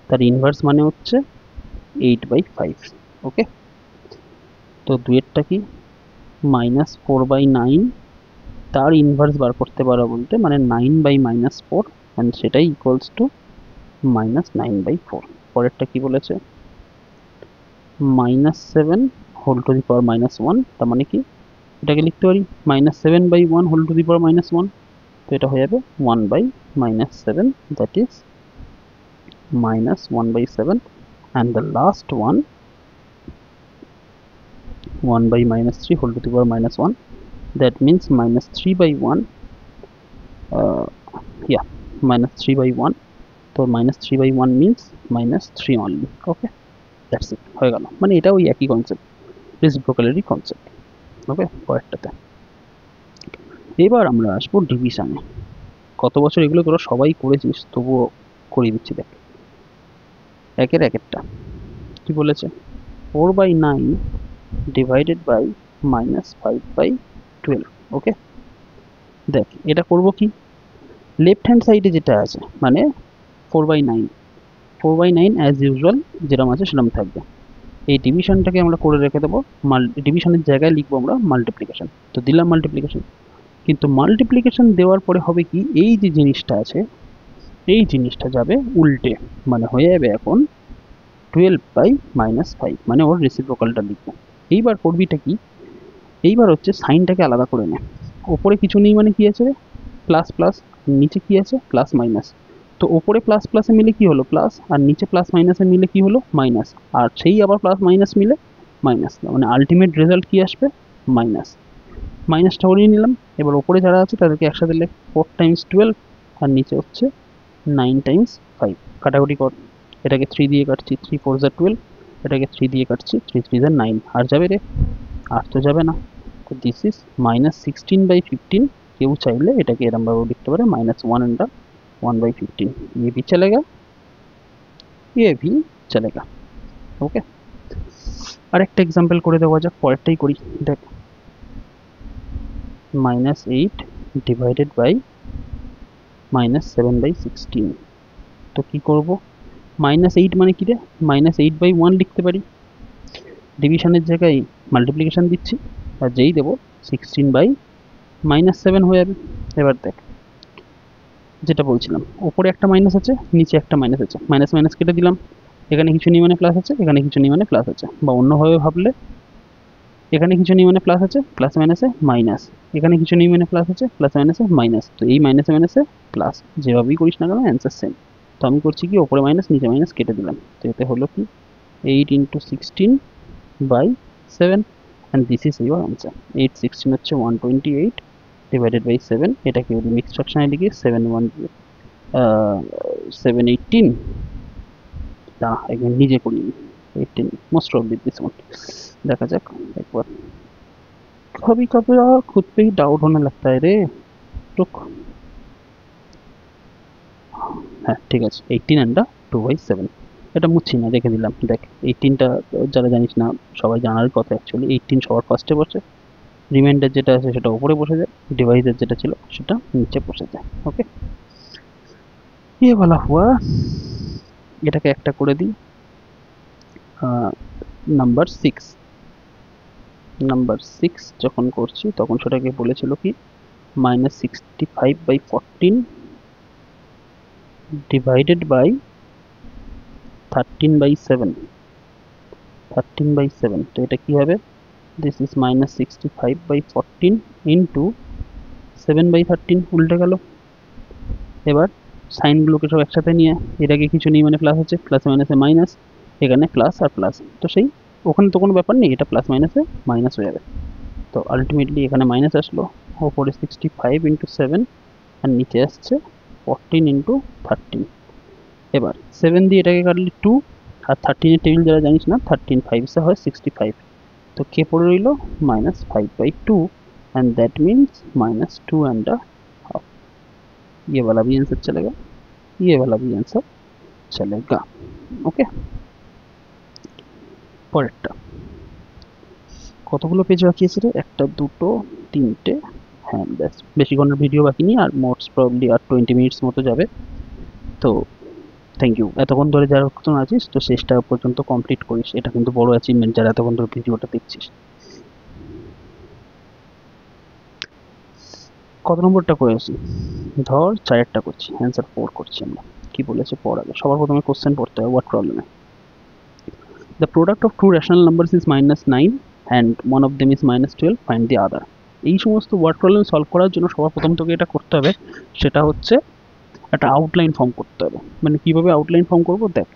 তার ইনভার্স মানে হচ্ছে 8/5। ওকে, তো দুয়েরটা কি -4/9, তার ইনভার্স বার করতে পারো বলতে মানে 9/-4, অ্যান্ড সেটাই ইকুয়ালস টু -9/4। পরেরটা কি বলেছে -7 হোল টু দি পাওয়ার -1, তার মানে কি এটাকে লিখতে পারি -7/1 হোল টু দি পাওয়ার -1, তো এটা হয়ে যাবে 1/-7, that is -1/7, and the last one 1/-3 whole to the power -1, that means -3/1, yeah, -3/1, so -3/1 means -3 only. Okay, that's it, হয়ে গেল। মানে এটা ওই একই কনসেপ্ট, রেসিপ্রোকালেরই কনসেপ্ট। ওকে, পরেরটাতে এবার আমরা আসবো ডিভিশনে। কত বছর এগুলো তোরা সবাই করেছিস, তবুও করিয়ে দিচ্ছি দেখ। একের একেরটা কি বলেছে 4/9 ডিভাইডেড বাই -5/12। ওকে, দেখ এটা করব কি, লেফট হ্যান্ড সাইডে যেটা আছে মানে 4/9 অ্যাজ ইউজুয়াল যেরকম আছে সেরকম থাকবে। এই ডিভিশনটাকে আমরা করে রেখে দেবো, ডিভিশনের জায়গায় লিখবো আমরা মাল্টিপ্লিকেশন। তো দিলাম মাল্টিপ্লিকেশন, কিন্তু মাল্টিপ্লিকেশন দেওয়ার পরে হবে কি, এই যে জিনিসটা আছে এই জিনিসটা যাবে উল্টে, মানে হয়ে যাবে এখন 12/-5, মানে ওর রেসিপ্রোকালটা লিখবো। এইবার করবিটা কি, এইবার হচ্ছে সাইনটাকে আলাদা করে নে। ওপরে কিছু নেই মানে কি আছে প্লাস প্লাস, নিচে কি আছে প্লাস মাইনাস। তো ওপরে প্লাস প্লাসে মিলে কি হলো প্লাস, আর নিচে প্লাস মাইনাসে মিলে কি হলো মাইনাস, আর সেই আবার প্লাস মাইনাস মিলে মাইনাস, মানে আলটিমেট রেজাল্ট কি আসবে মাইনাস। মাইনাসটা করিয়ে নিলাম। এবার ওপরে যারা আছে তাদেরকে একসাথে লেখ 4 × 12, আর নিচে হচ্ছে 9 × 5। কাটাকুটি কর, এটাকে 3 দিয়ে কাটছি, 3 4 = 12, এটাকে 3 দিয়ে কাটছি, 3 3 = 9। আর যাবে রে, আর তো যাবে না। তো দিস ইজ -16/15। কেউ চাইলে এটাকে এরম ভাবে লিখতে পারে -1/15, ये भी चलेगा, ये भी चलेगा। ওকে, আরেকটা এক্সাম্পল করে দেওয়া যাক, পরেরটাই করি। দেখ -8 ডিভাইডেড বাই -7/16। তো কি করব, -8 মানে কি রে, -8/1 লিখতে পারি। ডিভিশনের জায়গায় মাল্টিপ্লিকেশন দিচ্ছি, আর যেই দেবো 16/-7 হয়ে যাবে। এবার দেখ যেটা বলছিলাম, ওপরে একটা মাইনাস আছে, নিচে একটা মাইনাস আছে, মাইনাস মাইনাস কেটে দিলাম। এখানে কিছু নেই মানে প্লাস আছে, এখানে কিছু নেই মানে প্লাস আছে। বা অন্যভাবে ভাবলে, এখানে কিছু নেই মানে প্লাস আছে, প্লাস মাইনাসে মাইনাস, এখানে কিছু নেই মানে প্লাস আছে, প্লাস মাইনাসে মাইনাস। তো এই মাইনাসে মাইনাসে প্লাস, যেভাবেই করিস না কেন অ্যান্সার সেম। তো আমি করছি কি, ওপরে মাইনাস নিচে মাইনাস কেটে দিলাম। তো এতে হলো কি 8 × 16/7, and this is your answer. 8 16 হচ্ছে 128 ডিভাইডেড বাই 7। এটাকে যদি মিক্সড ফ্র্যাকশনে লিখি 7 18, না একবার নিজে করি 18 मोस्ट प्रॉब्ली दिस वन। देखा जाक एक बार, कभी कभी खुद पे ही डाउट होने लगता है रे। रुक, হ্যাঁ ঠিক আছে, 18 and 2/7। এটা মুছছি না, রেখে দিলাম। দেখ 18টা যারা জানিস না, সবাই জানার কথা অ্যাকচুয়ালি। 18 সবার ফার্স্টে বসে, রিমাইন্ডার যেটা আছে সেটা উপরে বসে যায়, ডিভাইসের যেটা ছিল সেটা নিচে বসে যায়। ওকে, ये वाला हुआ। এটাকে একটা করে দিই নাম্বার 6 যখন করছি তখন সেটাকে বলেছিল কি -65/14 ডিভাইডেড বাই 13/7। তো এটা কি হবে, দিস ইজ -65/14 ইন্টু 7/13, উল্টে গেল। এবার সাইনগুলোকে সব একসাথে নিয়ে, এটাকে কিছু নেই মানে প্লাস আছে, প্লাস মাইনাসে মাইনাস, এখানে প্লাস আর প্লাস, তো সেই ওখানে তো কোনো ব্যাপার নেই, এটা প্লাস মাইনাসে মাইনাস হয়ে যাবে। তো আলটিমেটলি এখানে মাইনাস আসলো, ওপরে 65 × 7 আর নিচে আসছে 14 × 13। এবার 7 দিয়ে এটাকে কাটলে 2, আর 13 এর টেবিল যারা জানিস না, 13 5 হয় 65। তো কে পড়ে রইল -5/2, and that means -2 and a half। ये वाला भी आंसर चलेगा, ये वाला भी आंसर चलेगा। ओके, পরেরটা কতগুলো পেজ বাকি আছে রে, একটা দুটো তিনটে, হ্যাঁ ব্যাস, বেশিক্ষণের ভিডিও বাকি নেই, আর মোস্ট প্রবলি আর 20 মিনিটস মতো যাবে। তো থ্যাংক ইউ, এতক্ষণ ধরে যারা আছিস তো শেষটা পর্যন্ত কমপ্লিট করিস, এটা কিন্তু বড় অ্যাচিভমেন্ট যারা এতক্ষণ ধরে ভিডিওটা দেখছিস। কত নম্বরটা করেছি, ধর 4টা করছি, অ্যান্সার 4 করছি আমরা। কি বলেছে পড় আগে, সবার প্রথমে কোশ্চেন পড়তে হবে হোয়াট প্রবলেমে। The product of two rational numbers is -9 and one of them is -12, find the other. এই সমস্ত ওয়ার্ড প্রবলেম সলভ করার জন্য সবার প্রথম তোকে এটা করতে হবে, সেটা হচ্ছে একটা আউটলাইন ফর্ম করতে হবে। মানে কিভাবে আউটলাইন ফর্ম করবো দেখ,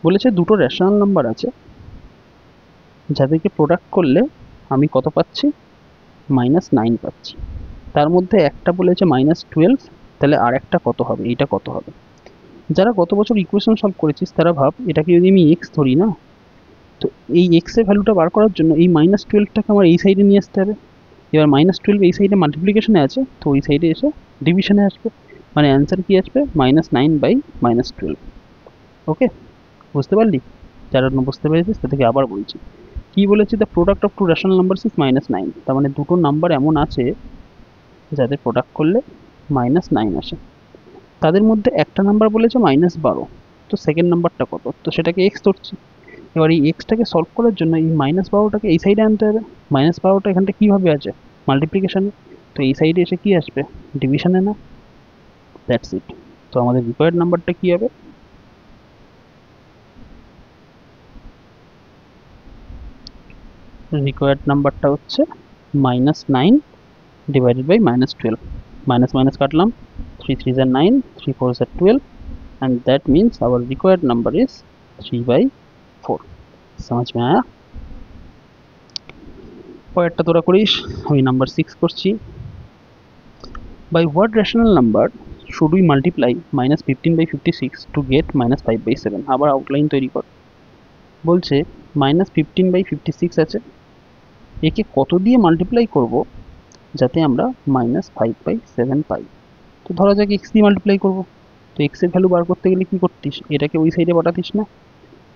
বলেছে দুটো রেশনাল নাম্বার আছে যাদেরকে প্রোডাক্ট করলে আমি কত পাচ্ছি, -9 পাচ্ছি। তার মধ্যে একটা বলেছে -12, তাহলে আর একটা কত হবে, এইটা কত হবে। যারা গত বছর ইকুয়েশন সলভ করেছিস তারা ভাব, এটাকে যদি আমি এক্স ধরি না, তো এই এক্স এর ভ্যালুটা বার করার জন্য এই -12টাকে আমার এই সাইডে নিয়ে আসতে হবে। এবার -12 এই সাইডে মাল্টিপ্লিকেশনে আছে, তো ওই সাইডে এসে ডিভিশনে আসবে, মানে অ্যান্সার কি আসবে, -9/-12। ওকে, বুঝতে পারলি? যারা বুঝতে পেরেছিস তাদেরকে আবার বলছি, কি বলেছি, the product of two rational numbers is -9। তার মানে দুটো নাম্বার এমন আছে যাদের প্রোডাক্ট করলে -9 আসে। তাদের মধ্যে একটা নাম্বার বলেছে -12, তো সেকেন্ড নাম্বারটা কত, তো সেটাকে এক্স ধরছি। এবার এই এক্সটাকে সলভ করার জন্য এই -12টাকে এই সাইডে আনতে হবে। -12টা এখানটা কীভাবে আছে, মাল্টিপ্লিকেশানে, তো এই সাইডে এসে কি আসবে, ডিভিশনে না। That's it. তো আমাদের রিকোয়ার্ড নাম্বারটা কি হবে, রিকোয়ার্ড নাম্বারটা হচ্ছে -9 ডিভাইডেড বাই -12। মাইনাস মাইনাস কাটলাম, 3 3s are 9, 3 4s are 12, and that means our required number is 3/4। समझ में आया? পরেরটা তোরা করিস, আমি নাম্বার 6 করছি। By what rational number should we multiply -15/56 to get -5/7? আবার আউটলাইন তৈরি কর। বলছে -15/56 আছে, একে কত দিয়ে মাল্টিপ্লাই করব যাতে আমরা -5/7 পাই। তো ধরা যাক এক্স দিয়ে মাল্টিপ্লাই করবো, তো এক্স এর ভ্যালু বার করতে গেলে কি করতিস, এটাকে ওই সাইডে পাঠাতিস না,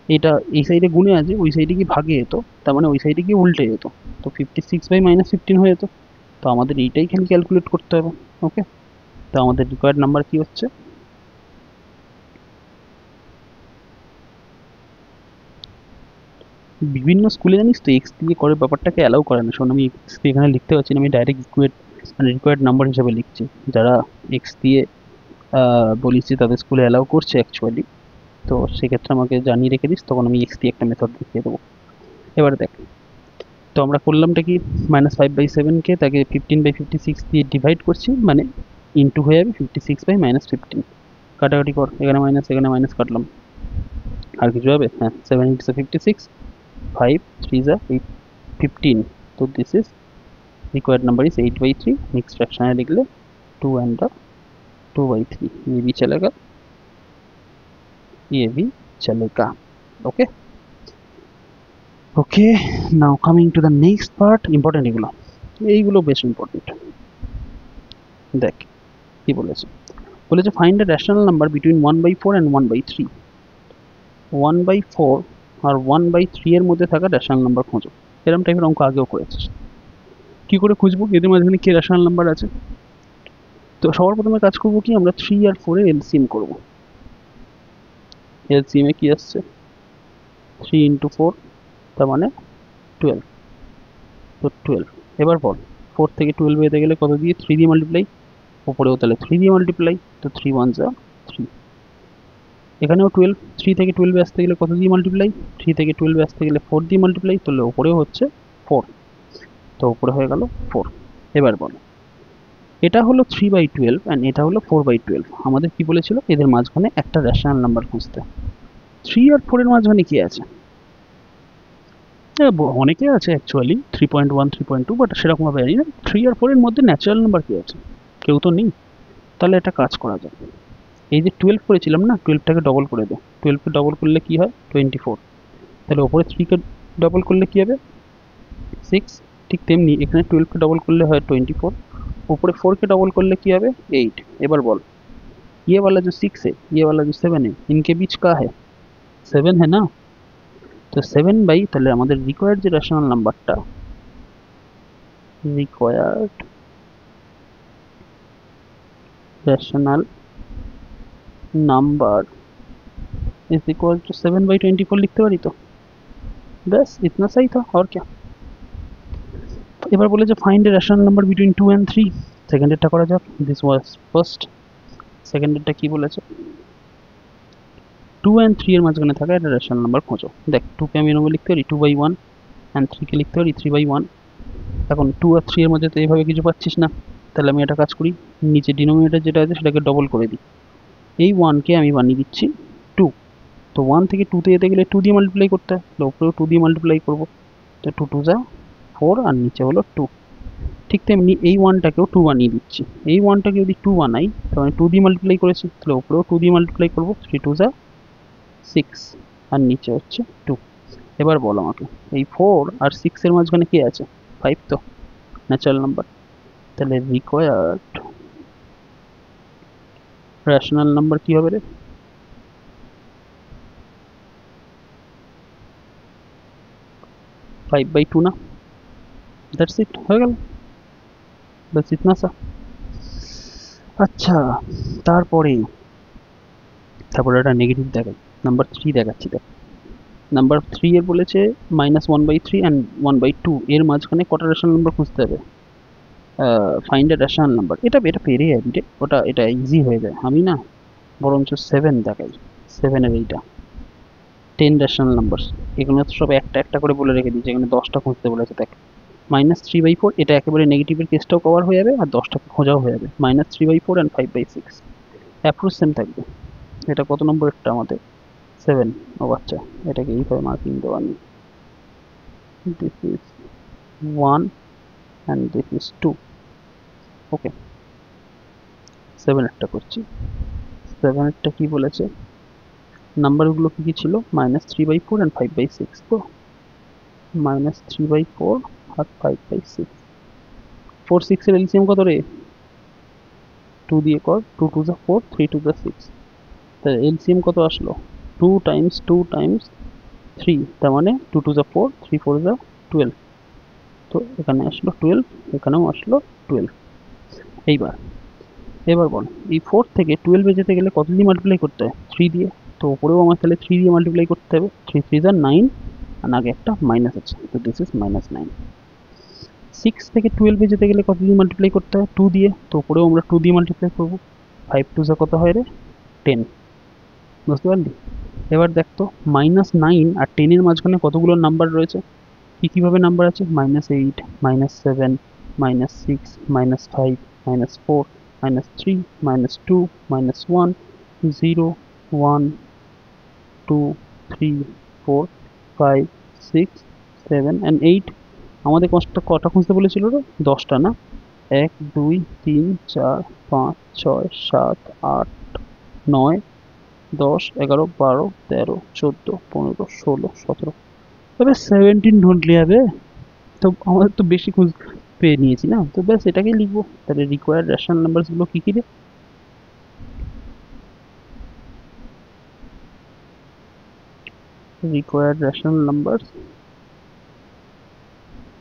এটা এই সাইডে গুণে আছে, ওই সাইডে কি ভাগে যেত, তার মানে ওই সাইডে গিয়ে উল্টে যেত, তো 56/-15 হয়ে যেত। তো আমাদের এইটাই খালি ক্যালকুলেট করতে হবে। ওকে, তো আমাদের রিকোয়ার্ড নাম্বার কি হচ্ছে, বিভিন্ন স্কুলে জানিস তো এক্স দিয়ে করে ব্যাপারটাকে অ্যালাউ করে না। শোন, আমি এক্স দিয়ে এখানে লিখতে পারছি না, আমি ডাইরেক্ট রিকোয়ার্ড নাম্বার হিসেবে লিখছি। যারা এক্স দিয়ে বলিস যে তাদের স্কুলে অ্যালাউ করছে অ্যাকচুয়ালি, তো সেক্ষেত্রে আমাকে জানিয়ে রেখে দিস, তখন আমি এক্স দিয়ে একটা মেথড দেখিয়ে দেবো। এবার দেখ, তো আমরা করলামটা কি, -5/7কে তাকে 15/56 দিয়ে ডিভাইড করছি, মানে ইন্টু হয়ে যাবে 56/-15। কাটাকাটি কর, এখানে মাইনাস এখানে মাইনাস কাটলাম, আর কিছু হবে, হ্যাঁ, 7 8 56, 5 3 8 15। तो this is required number is 8/3। Next fraction है लिख ले 2 एंड 2/3, ये भी चलेगा, ये भी चलेगा। Okay okay, now coming to the next part, important এইগুলো বেশ ইম্পর্টেন্ট। দেখ কি বলেছে, বলেছে find a rational number between 1/4 and 1/3। 1/4 আর 1/3 এর মধ্যে থাকা রেশনাল নাম্বার খোঁজো। এরকম টাইপের অঙ্ক আগেও করেছিস। কি করে খুঁজবো এদের মাঝখানে কি রেশনাল নাম্বার আছে? তো সবার প্রথমে কাজ করবো কি, আমরা 3 আর 4 এর এলসিএম করবো। এলসিএম এ কি আসছে, 3 × 4 তার মানে 12, তো 12। এবার বল 4 থেকে 12 যেতে গেলে কত দিয়ে, 3 দিয়ে মাল্টিপ্লাই, উপরেও তাহলে 3 দিয়ে মাল্টিপ্লাই, তো 3 1 যা 3। এখানেও 12, 3 থেকে 12 আসতে গেলে কত দিয়ে মাল্টিপ্লাই, 3 থেকে 12 আসতে গেলে 4 দিয়ে মাল্টিপ্লাই, তাহলে উপরেও হচ্ছে 4, তো উপরে হয়ে গেল 4। এবার বল, এটা হলো 3/12 অ্যান্ড এটা হলো 4/12। আমাদের কি বলেছিল, এদের মাঝখানে একটা রেশনাল নাম্বার খুঁজতে। 3 আর 4 এর মাঝখানে কি আছে, অনেকে আছে অ্যাকচুয়ালি, 3.1 3.2, বাট সেরকমভাবে জানি না। 3 আর 4 এর মধ্যে ন্যাচারাল নাম্বার কি আছে, কেউ তো নেই। তাহলে একটা কাজ করা যায়, এই যে 12 করেছিলাম না, 12টাকে ডবল করে দে। 12কে ডবল করলে কি হয়, 24। তাহলে ওপরে 3কে ডবল করলে কি হবে, 6। ঠিক তেমনি এখানে 12কে ডবল করলে হয় 24, ऊपर 4 के डबल कर ले क्या है 8। एबार बोल, ये वाला जो 6 है, ये वाला जो 7 है, इनके बीच का है 7 है ना, तो 7 बाई তাহলে আমাদের রিকোয়ার্ড যে রেশনাল নাম্বারটা, required rational number is equal to 7/24 लिखते पारी। तो बस इतना सही था, और क्या। तो এবার বলে যে find a rational number between 2 and 3, সেকেন্ডেরটা করা যাক। This was first. সেকেন্ডেরটা কি বলেছে, 2 and 3 এর মাঝখানে থাকা একটা রেশনাল নাম্বার খোঁজো। দেখ 2 কে আমি এরকম লিখতে পারি 2/1 and 3 কে লিখতে পারি 3/1। এখন 2 আর 3 এর মধ্যে তো এইভাবে কিছু পাচ্ছিস না, তাহলে আমি একটা কাজ করি, নিচে ডিনোমিনেটর যেটা আছে সেটাকে ডবল করে দিই। এই 1 কে আমি বানিয়ে দিচ্ছি 2। তো 1 থেকে 2 তে যেতে গেলে 2 দিয়ে মাল্টিপ্লাই করতে হয়, তাহলে উপরেও 2 দিয়ে মাল্টিপ্লাই করবো। তো 2 2 যা 4 আর নিচে হলো 2। ঠিক তেমনি এই 1টাকেও 2 বানিয়ে দিচ্ছি। এই 1টাকে যদি 2 বানাই তাহলে আমি 2 দিয়ে মাল্টিপ্লাই করেছি, তাহলে উপরেও 2 দিয়ে মাল্টিপ্লাই করবো। 3 2 যা 6 আর নিচে হচ্ছে 2। এবার বল আমাকে এই 4 আর 6 এর মাঝখানে কি আছে, 5 তো ন্যাচারাল নাম্বার। তাহলে রিকোয়ার্ড রেশনাল নাম্বার কি হবে রে, 5/2 না? দ্যাটস ইট, হয়ে গেল, বাস ইতনা সা। আচ্ছা, তারপরে একটা নেগেটিভ দেখাই, নাম্বার 3 দেখাচ্ছি। দেখ নাম্বার 3 এর বলেছে -1/3 and 1/2 এর মাঝখানে কটা রেশনাল নাম্বার খুঁজতে হবে, ফাইন্ড এ রেশনাল নাম্বার। এটা পেরে যাবি রে, এটা ইজি হয়ে যায়। আমি না বরঞ্চ 7 দেখাই, 7 এর এইটা 10 রেশনাল নাম্বার। এগুলো তো সব একটা একটা করে বলে রেখে দিয়েছে, এখানে 10টা খুঁজতে বলেছে। দেখ -3/4 এটা একেবারে নেগেটিভের কেসটাও কভার হয়ে যাবে আর 10টাকে খোঁজাও হয়ে যাবে। -3/4 and 5/6 অ্যাপ্রোচ সেম থাকবে। এটা কত নম্বর, একটা আমাদের 7। ও আচ্ছা, এটাকে এইভাবে মার্কিং দেওয়া নেই, this is 1 and this is 2। ওকে, 7 একটা করছি। 7 একটা কি বলেছে, নাম্বারগুলো কি কি ছিল, -3/4 and 5/6। তো -3/4 আর 5/6, 4 6 এর এলসিএম কত রে, 2 দিয়ে কর, 2 2 যা 4, 3 2 যা 6। তাহলে এলসিএম কত আসলো, 2 times 2 times 3, তার মানে 2 2 যা 4, 3 4 যা 12। তো এখানে আসলো 12, এখানেও আসলো 12। এবার বল এই 4 থেকে 12 এ যেতে গেলে কত দিয়ে মাল্টিপ্লাই করতে হয়, 3 দিয়ে। তো উপরেও আমার তাহলে 3 দিয়ে মাল্টিপ্লাই করতে হবে। 3 3 যা 9 আর আগে একটা মাইনাস আছে, তো দিস ইজ -9। 6 থেকে 12 এ যেতে গেলে কত দিয়ে মাল্টিপ্লাই করতে হয়, 2 দিয়ে। তো উপরেও আমরা 2 দিয়ে মাল্টিপ্লাই করব। 5 2 যা কত হয় রে, 10। বুঝতে পারলি? এবার দেখ তো -9 আর 10 এর মাঝখানে কতগুলো নাম্বার রয়েছে, কি কিভাবে নাম্বার আছে, -8 -7 -6 -5 -4 -3 -2 -1 0 1 2 3 4 5 6 7 and 8। আমাদের কটা খুঁজতে বলেছিল রে, 10টা না? 1 2 3 4 5 6 7 8 9 10 11 12 13 14 15 16 17। তবে 17 ঢুঁড়লি হবে, তো আমাদের তো বেশি খুঁজ পেয়ে নিয়েছি না, তো ব্যাস এটাকেই লিখবো। তাহলে রিকোয়ার্ড রেশনাল নাম্বারসগুলো কী কী রে, রিকোয়ার্ড রেশনাল নাম্বারস।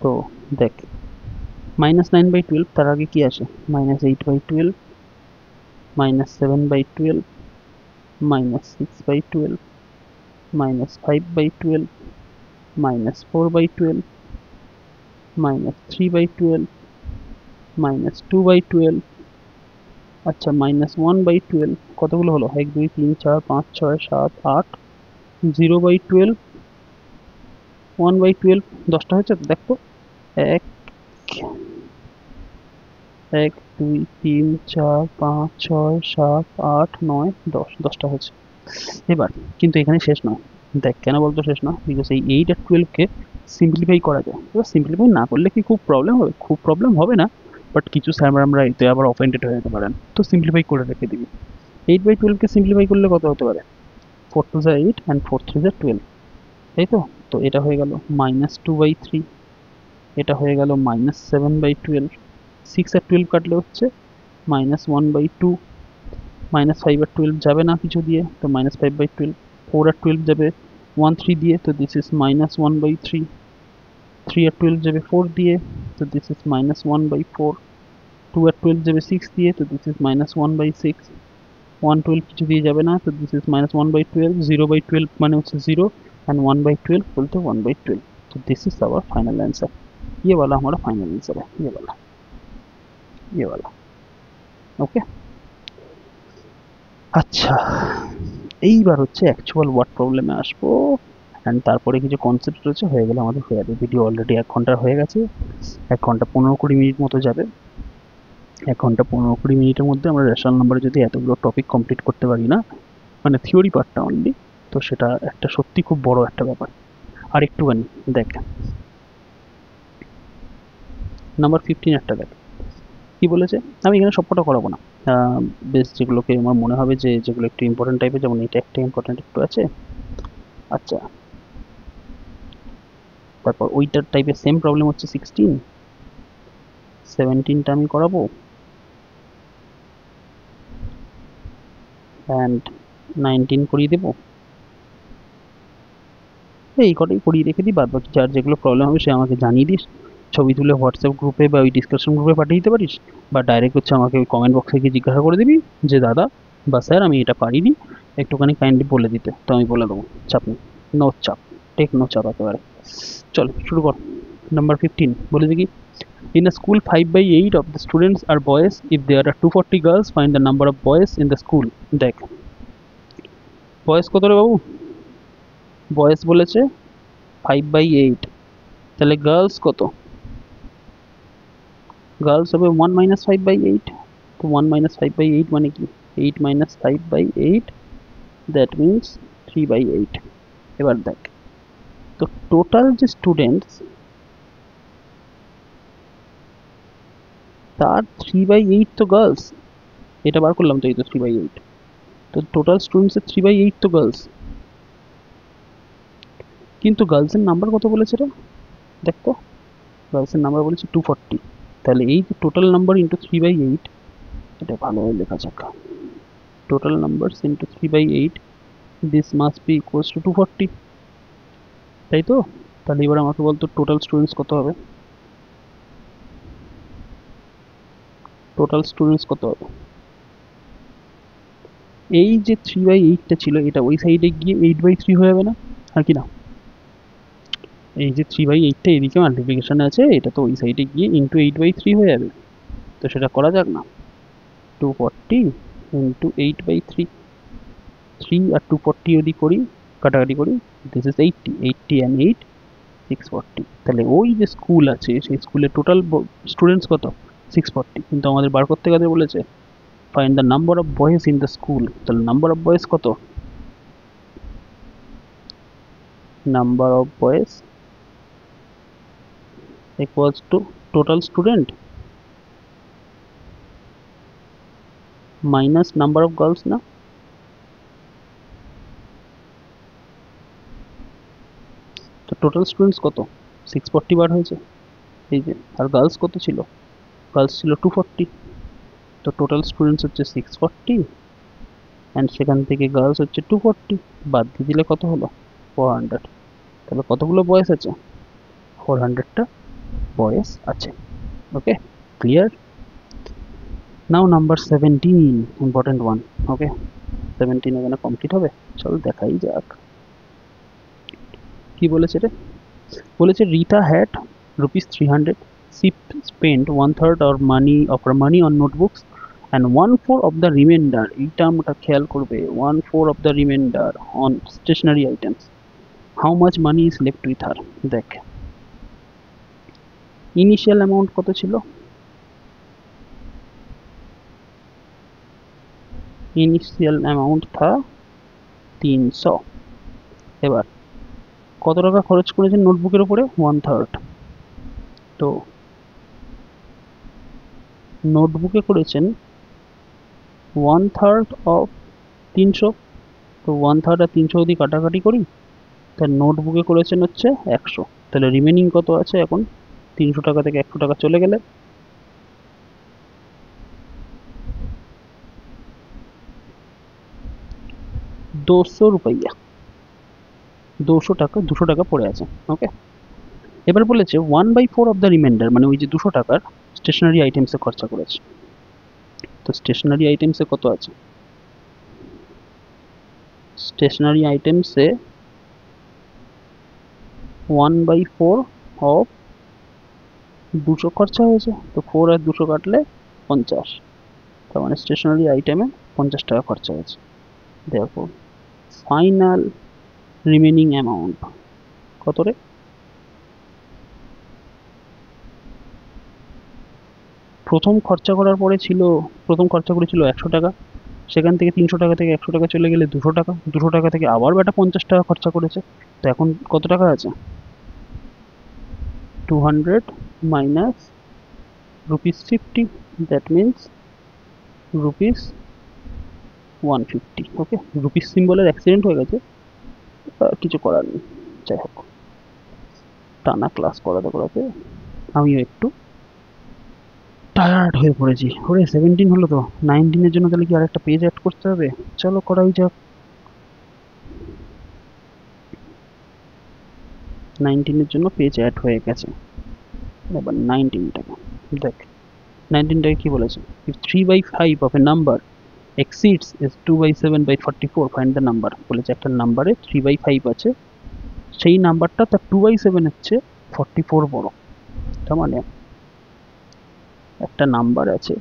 তো দেখ -9/12 তার আগে কি আসে, -8/12 -7/12 -6/12 -5/12 -4/12 -3/12 -2/12। আচ্ছা -1/12 কতগুলো হলো, 1 2 3 4 5 6 7 8। 0/12 1/12 10টা হয়েছে, দেখ তো 1 1 2 3 4 5 6 7 8 9 10, 10টা হয়েছে। এবার কিন্তু এখানে শেষ নয়, দেখ কেন বলতো শেষ না, বিকজ এই 8 আর 12কে সিম্পলিফাই করা যায়। এবার সিম্পলিফাই না করলে কি খুব প্রবলেম হবে, খুব প্রবলেম হবে না, বাট কিছু স্যার আমরা এতে আবার অফেন্ডেড হয়ে যেতে পারেন, তো সিম্পলিফাই করে রেখে দিবি। 8/12কে সিম্পলিফাই করলে কত হতে পারে, 4 2 যা 8 and 4 3 যা 12, তাই তো। তো এটা হয়ে গেল -2/3, এটা হয়ে গেল -7/12। 6 আর 12 কাটলে হচ্ছে -1/2। -5 আর 12 যাবে না কিছু দিয়ে, তো -5/12। 4 আর 12 যাবে 1 3 দিয়ে, তো দিস ইজ -1/3। 3 আর 12 যাবে 4 দিয়ে, তো দিস ইজ -1/4। 2 আর 12 যাবে 6 দিয়ে, তো দিস ইজ -1/6। 1 12 কিছু দিয়ে যাবে না, তো দিস ইজ -1/12। 0/12 মানে হচ্ছে 0 and 1/12 বলতে 1/12। তো this is our final answer. ये वाला हमारा फाइनल आंसर है, ये वाला। ओके, আচ্ছা এইবার হচ্ছে অ্যাকচুয়াল ওয়ার্ড প্রবলেমে আসবো, অ্যান্ড তারপরে কিছু কনসেপ্ট রয়েছে, হয়ে গেলে আমাদের হয়ে যাবে। ভিডিও অলরেডি 1 ঘন্টা হয়ে গেছে, 1 ঘন্টা 15-20 মিনিট মতো যাবে। 1 ঘন্টা 15-20 মিনিটের মধ্যে আমরা রেশনাল নাম্বারে যদি এতগুলো টপিক কমপ্লিট করতে পারি না, মানে থিওরি পার্টটা অনলি, তো সেটা একটা সত্যি খুব বড় একটা ব্যাপার। আর একটুখানি দেখ, নাম্বার 15 একটা দেখ কি বলেছে। আমি এখানে সবকটা করাবো না, বেশ যেগুলোকে আমার মনে হবে যে যেগুলো একটু ইম্পর্টেন্ট টাইপের, যেমন এটা একটা ইম্পর্টেন্ট একটু আছে। আচ্ছা, তারপর ওইটার টাইপের সেম প্রবলেম হচ্ছে 16, 17টা আমি করাবো, অ্যান্ড 19 করিয়ে দেবো। এই কটাই করিয়ে রেখে দিই, বাদ বাকি যার যেগুলো প্রবলেম হবে সে আমাকে জানিয়ে দিস, ছবি তুলে হোয়াটসঅ্যাপ গ্রুপে বা ওই ডিসকাশন গ্রুপে পাঠিয়ে দিতে পারিস, বা ডাইরেক্ট হচ্ছে আমাকে ওই কমেন্ট বক্সে গিয়ে জিজ্ঞাসা করে দিবি যে দাদা বা স্যার আমি এটা পারিনি, একটুখানি কাইন্ডলি বলে দিতে, তো আমি বলে দেবো, চাপ নেই, নো চাপ, টেক নো চাপ একেবারে। চল শুরু কর। নাম্বার 15 বলেছে কি, in a school 5/8 of the students are boys, if there are 240 girls find the number of boys in the school। দেখ বয়েস কত রে বাবু, বয়েস বলেছে 5/8, তাহলে গার্লস কত, গার্লস হবে 1 - 5/8, তো 1 - 5/8 মানে কি, 8 - 5/8, দ্যাট মিনস 3/8। এবার দেখ, তো টোটাল যে স্টুডেন্টস তার 3/8 তো গার্লস, এটা বার করলাম তো, এই তো 3/8, তো টোটাল স্টুডেন্টসের 3/8 তো গার্লস, কিন্তু গার্লসের নাম্বার কত বলেছে রে, দেখ তো, গার্লসের নাম্বার বলেছে 240, তাহলে এই যে টোটাল নাম্বার ইন্টু 3/8, এটা ভালোভাবে লেখা যাক, total numbers into 3/8, this must be equals to 240, তাই তো। তাহলে এবার আমাকে বলতো টোটাল স্টুডেন্টস কত হবে, টোটাল স্টুডেন্টস কত হবে, এই যে 3/8টা ছিল এটা ওই সাইডে গিয়ে 8/3 হয়ে যাবে না, আর কি না, এই যে 3/8টা এদিকে মাল্টিপ্লিকেশনে আছে, এটা তো ওই সাইডে গিয়ে ইন্টু 8/3 হয়ে যাবে, তো সেটা করা যাক না, 240 ইন্টু 8/3, 3 আর 240 যদি করি, কাটাকাটি করি, দিস ইজ 80, 80 অ্যান্ড 8 640, তাহলে ওই যে স্কুল আছে সেই স্কুলের টোটাল স্টুডেন্টস কত, 640, কিন্তু আমাদের বার করতে গেলে বলেছে find the number of boys in the school, তাহলে নাম্বার অফ বয়েজ কত, number of boys equals to total student minus number of girls না, তো টোটাল স্টুডেন্টস কত 640 বার হয়েছে, এই যে, আর গার্লস কত ছিল, গার্লস ছিল 240, তো টোটাল স্টুডেন্টস হচ্ছে 640, অ্যান্ড সেখান থেকে গার্লস হচ্ছে 240, বাদ দিয়ে দিলে কত হলো 400, তাহলে কতগুলো বয়েস আছে, 400টা বয়েস আছে। ওকে, ক্লিয়ার। নাও নাম্বার 17, ইম্পর্টেন্ট ওয়ান। ওকে, 17 এখানে কমপ্লিট হবে, চল দেখাই যাক কি বলেছে রে, বলেছে Rita had ₹300, she spent 1/3 of her money on notebooks and 1/4 of the remainder, এই টার্মটা খেয়াল করবে, 1/4 of the remainder on stationery items, how much money is left with her। দেখ ইনিশিয়াল অ্যামাউন্ট কত ছিল, ইনিশিয়াল অ্যামাউন্ট থা 300, এবার কত টাকা খরচ করেছেন নোটবুকের উপরে, 1/3, তো নোটবুকে করেছেন 1/3 অফ 300, তো 1/3 আর 300 যদি কাটাকাটি করি, তার নোটবুকে করেছেন হচ্ছে 100, তাহলে রিমেনিং কত আছে এখন, 300 টাকা থেকে 100 টাকা চলে গেলে 200 রুপাইয়া, 200 টাকা, 200 টাকা পড়ে আছে। ওকে, এবার বলেছে 1/4 অফ দ্য রিমাইন্ডার, মানে ওই যে 200 টাকার স্টেশনারি আইটেমসে খরচা করেছে, তো স্টেশনারি আইটেমসে কত আছে, স্টেশনারি আইটেমসে 1/4 অফ 200 খরচা হয়েছে, তো 4 আর 200 কাটলে 50, তার মানে স্টেশনারি আইটেমে 50 টাকা খরচা হয়েছে। দেখো ফাইনাল রিমেনিং অ্যামাউন্ট কত রে? প্রথম খরচা করেছিল 100 টাকা, সেখান থেকে 300 টাকা থেকে 100 টাকা চলে গেলে 200 টাকা, 200 টাকা থেকে আবার বেটা 50 টাকা খরচা করেছে। তো এখন কত টাকা আছে? 200 minus rupees 50, that means rupees 150। ওকে, রুপিস সিম্বলের অ্যাক্সিডেন্ট হয়ে গেছে, কিছু করার নেই। যাই হোক, টানা ক্লাস করাতে করাতে আমিও একটু টায়ার্ড হয়ে পড়েছি। ওরে 17 হলো, তো 19-এর জন্য তাহলে কি আরেকটা পেজ অ্যাড করতে হবে? চলো করাই যাক। 19-এর জন্য পেজ অ্যাড হয়ে গেছে। এবার 19টাকে দেখ, 19টাকে কি বলেছে? if 3/5 of a number exceeds is 2/7/44, find the number। বলেছে একটা নাম্বারে 3/5 আছে, সেই নাম্বারটা তার 2/7 হচ্ছে 44 বড়। তার মানে একটা নাম্বার আছে,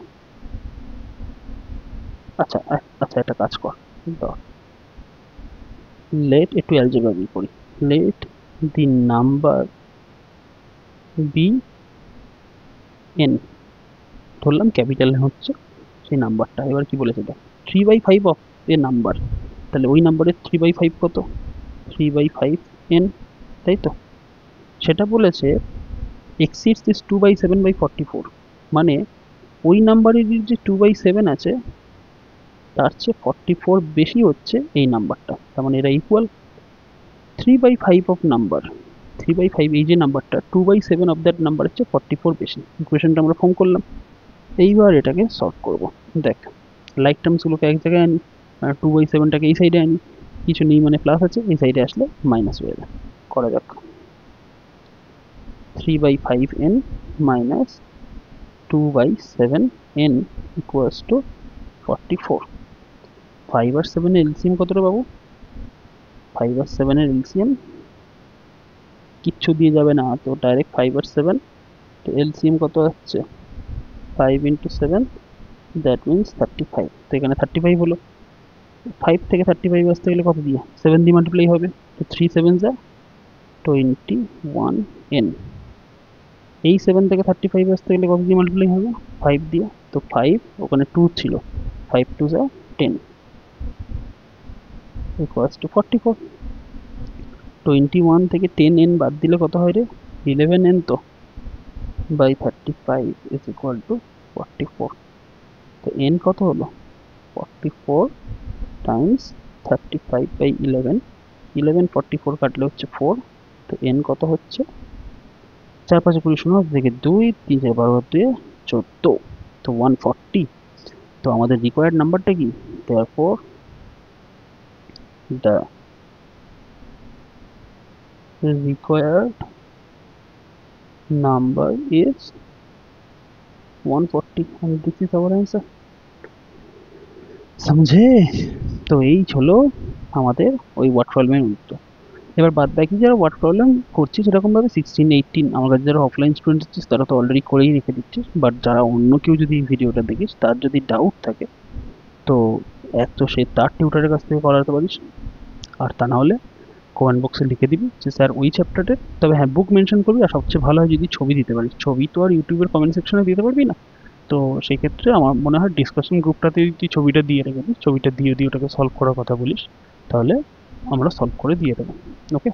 আচ্ছা আচ্ছা একটা কাজ কর, লেট একটু অ্যালজেব্রা করি। Let the number be N, ধরলাম ক্যাপিটাল হচ্ছে সেই নাম্বারটা। এবার কি বলেছে দেখ, 3/5 অফ এ নাম্বার, তাহলে ওই নাম্বারের 3/5 কত? 3/5 এন, তাই তো? সেটা বলেছে এক্সিডস দিস 2/7/44, মানে ওই নাম্বারের যে 2/7 আছে তার চেয়ে 44 বেশি হচ্ছে এই নাম্বারটা, তার মানে এরা ইকুয়াল। 3/5 অফ নাম্বার, 3/5 এই যে নাম্বারটা, 2/7 অফ দ্যাট নাম্বার হচ্ছে 44 বেশি। ইকুয়েশনটা আমরা ফর্ম করলাম। এইবার এটাকে সলভ করব। দেখ, লাইক টার্মসগুলোকে এক জায়গায় আনি, 2/7টাকে এই সাইডে আনি, কিছু নেই মানে প্লাস আছে, এই সাইডে আসলে মাইনাস হয়ে যাবে। করা যাক। 3/5n minus 2/7n equals to 44। 5 আর 7 এর এলসিএম কত রে বাবু? 5 আর 7 এর এলসিএম কিচ্ছু দিয়ে যাবে না, তো ডাইরেক্ট 5 আর 7, তো এলসিএম কত হচ্ছে? 5 into 7, দ্যাট মিনস 35। তো এখানে 35 হলো। 5 থেকে 35 আসতে গেলে কত দিয়ে? 7 দিয়ে মাল্টিপ্লাই হবে, তো 3 7 যা 21n। এই 7 থেকে 35 আসতে গেলে কত দিয়ে মাল্টিপ্লাই হবে? 5 দিয়ে, তো 5 ওখানে 2 ছিল, 5 2 যা 10 ইকুয়ালস টু 44। 21 থেকে 10n বাদ দিলে কত হয় রে? 11n, তো বাই 35 ইজ ইকুয়াল টু 44। তো n কত হলো? 44 টাইমস 35/11, 11 44 কাটলে হচ্ছে 4, তো n কত হচ্ছে? 4 5 20 16 থেকে 2, 3 4 12 2 14, তো 140। তো আমাদের রিকোয়ার্ড নাম্বারটা কি? therefore the required number is 140 and this is our answer। समझे? তো এই হলো আমাদের ওই ওয়ার্ড প্রবলেমের উত্তর। এবার বাদ বাকি যারা ওয়ার্ড প্রবলেম করছিস সেরকমভাবে 16 18 আমার কাছে যারা অফলাইন স্টুডেন্ট আছিস তারা তো অলরেডি করেই রেখে দিচ্ছিস, বাট যারা অন্য কেউ যদি এই ভিডিওটা দেখিস তার যদি ডাউট থাকে তো এক তো সে তার টিউটারের কাছ থেকে করাতে পারিস, আর তা না হলে কমেন্ট বক্সে লিখে দিবি যে স্যার ওই চ্যাপ্টারের, তবে হ্যাঁ বুক মেনশন করবি, আর সবচেয়ে ভালো হয় যদি ছবি দিতে পারিস। ছবি তো আর ইউটিউবের কমেন্ট সেকশনে দিতে পারবি না, তো সেই ক্ষেত্রে আমার মনে হয় ডিসকাশন গ্রুপটাতে যদি তুই ছবিটা দিয়ে রেখে দিস, ছবিটা দিয়ে ওটাকে সলভ করার কথা বলিস, তাহলে আমরা সলভ করে দিয়ে দেবো। ওকে,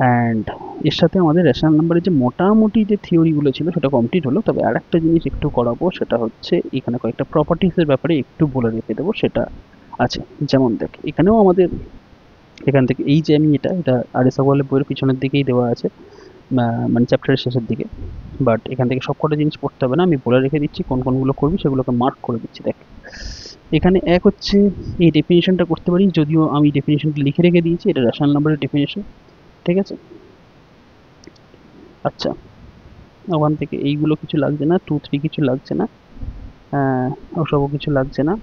অ্যান্ড এর সাথে আমাদের রেশনাল নাম্বারের যে মোটামুটি যে থিওরিগুলো ছিল সেটা কমপ্লিট হলো। তবে আর একটা জিনিস একটু করাবো, সেটা হচ্ছে এখানে কয়েকটা প্রপার্টিসের ব্যাপারে একটু বলে রেখে দেবো, সেটা আছে। যেমন দেখ, এখানেও আমাদের এখান থেকে এই যে আমি এটা আর এস আগরওয়ালের বইয়ের পিছনের দিকেই দেওয়া আছে, মানে চ্যাপ্টারের শেষের দিকে, বাট এখান থেকে সব কটা জিনিস পড়তে হবে না, আমি বলে রেখে দিচ্ছি কোন কোনগুলো করবি, সেগুলোকে মার্ক করে দিচ্ছি। দেখ, এখানে এক হচ্ছে এই ডেফিনেশনটা করতে পারি, যদিও আমি ডেফিনেশনটা লিখে রেখে দিয়েছি, এটা রেশনাল নাম্বারের ডেফিনেশন, ঠিক আছে? আচ্ছা, ওখান থেকে এইগুলো কিছু লাগছে না, 2 3 কিছু লাগছে না, ওসবও কিছু লাগছে না।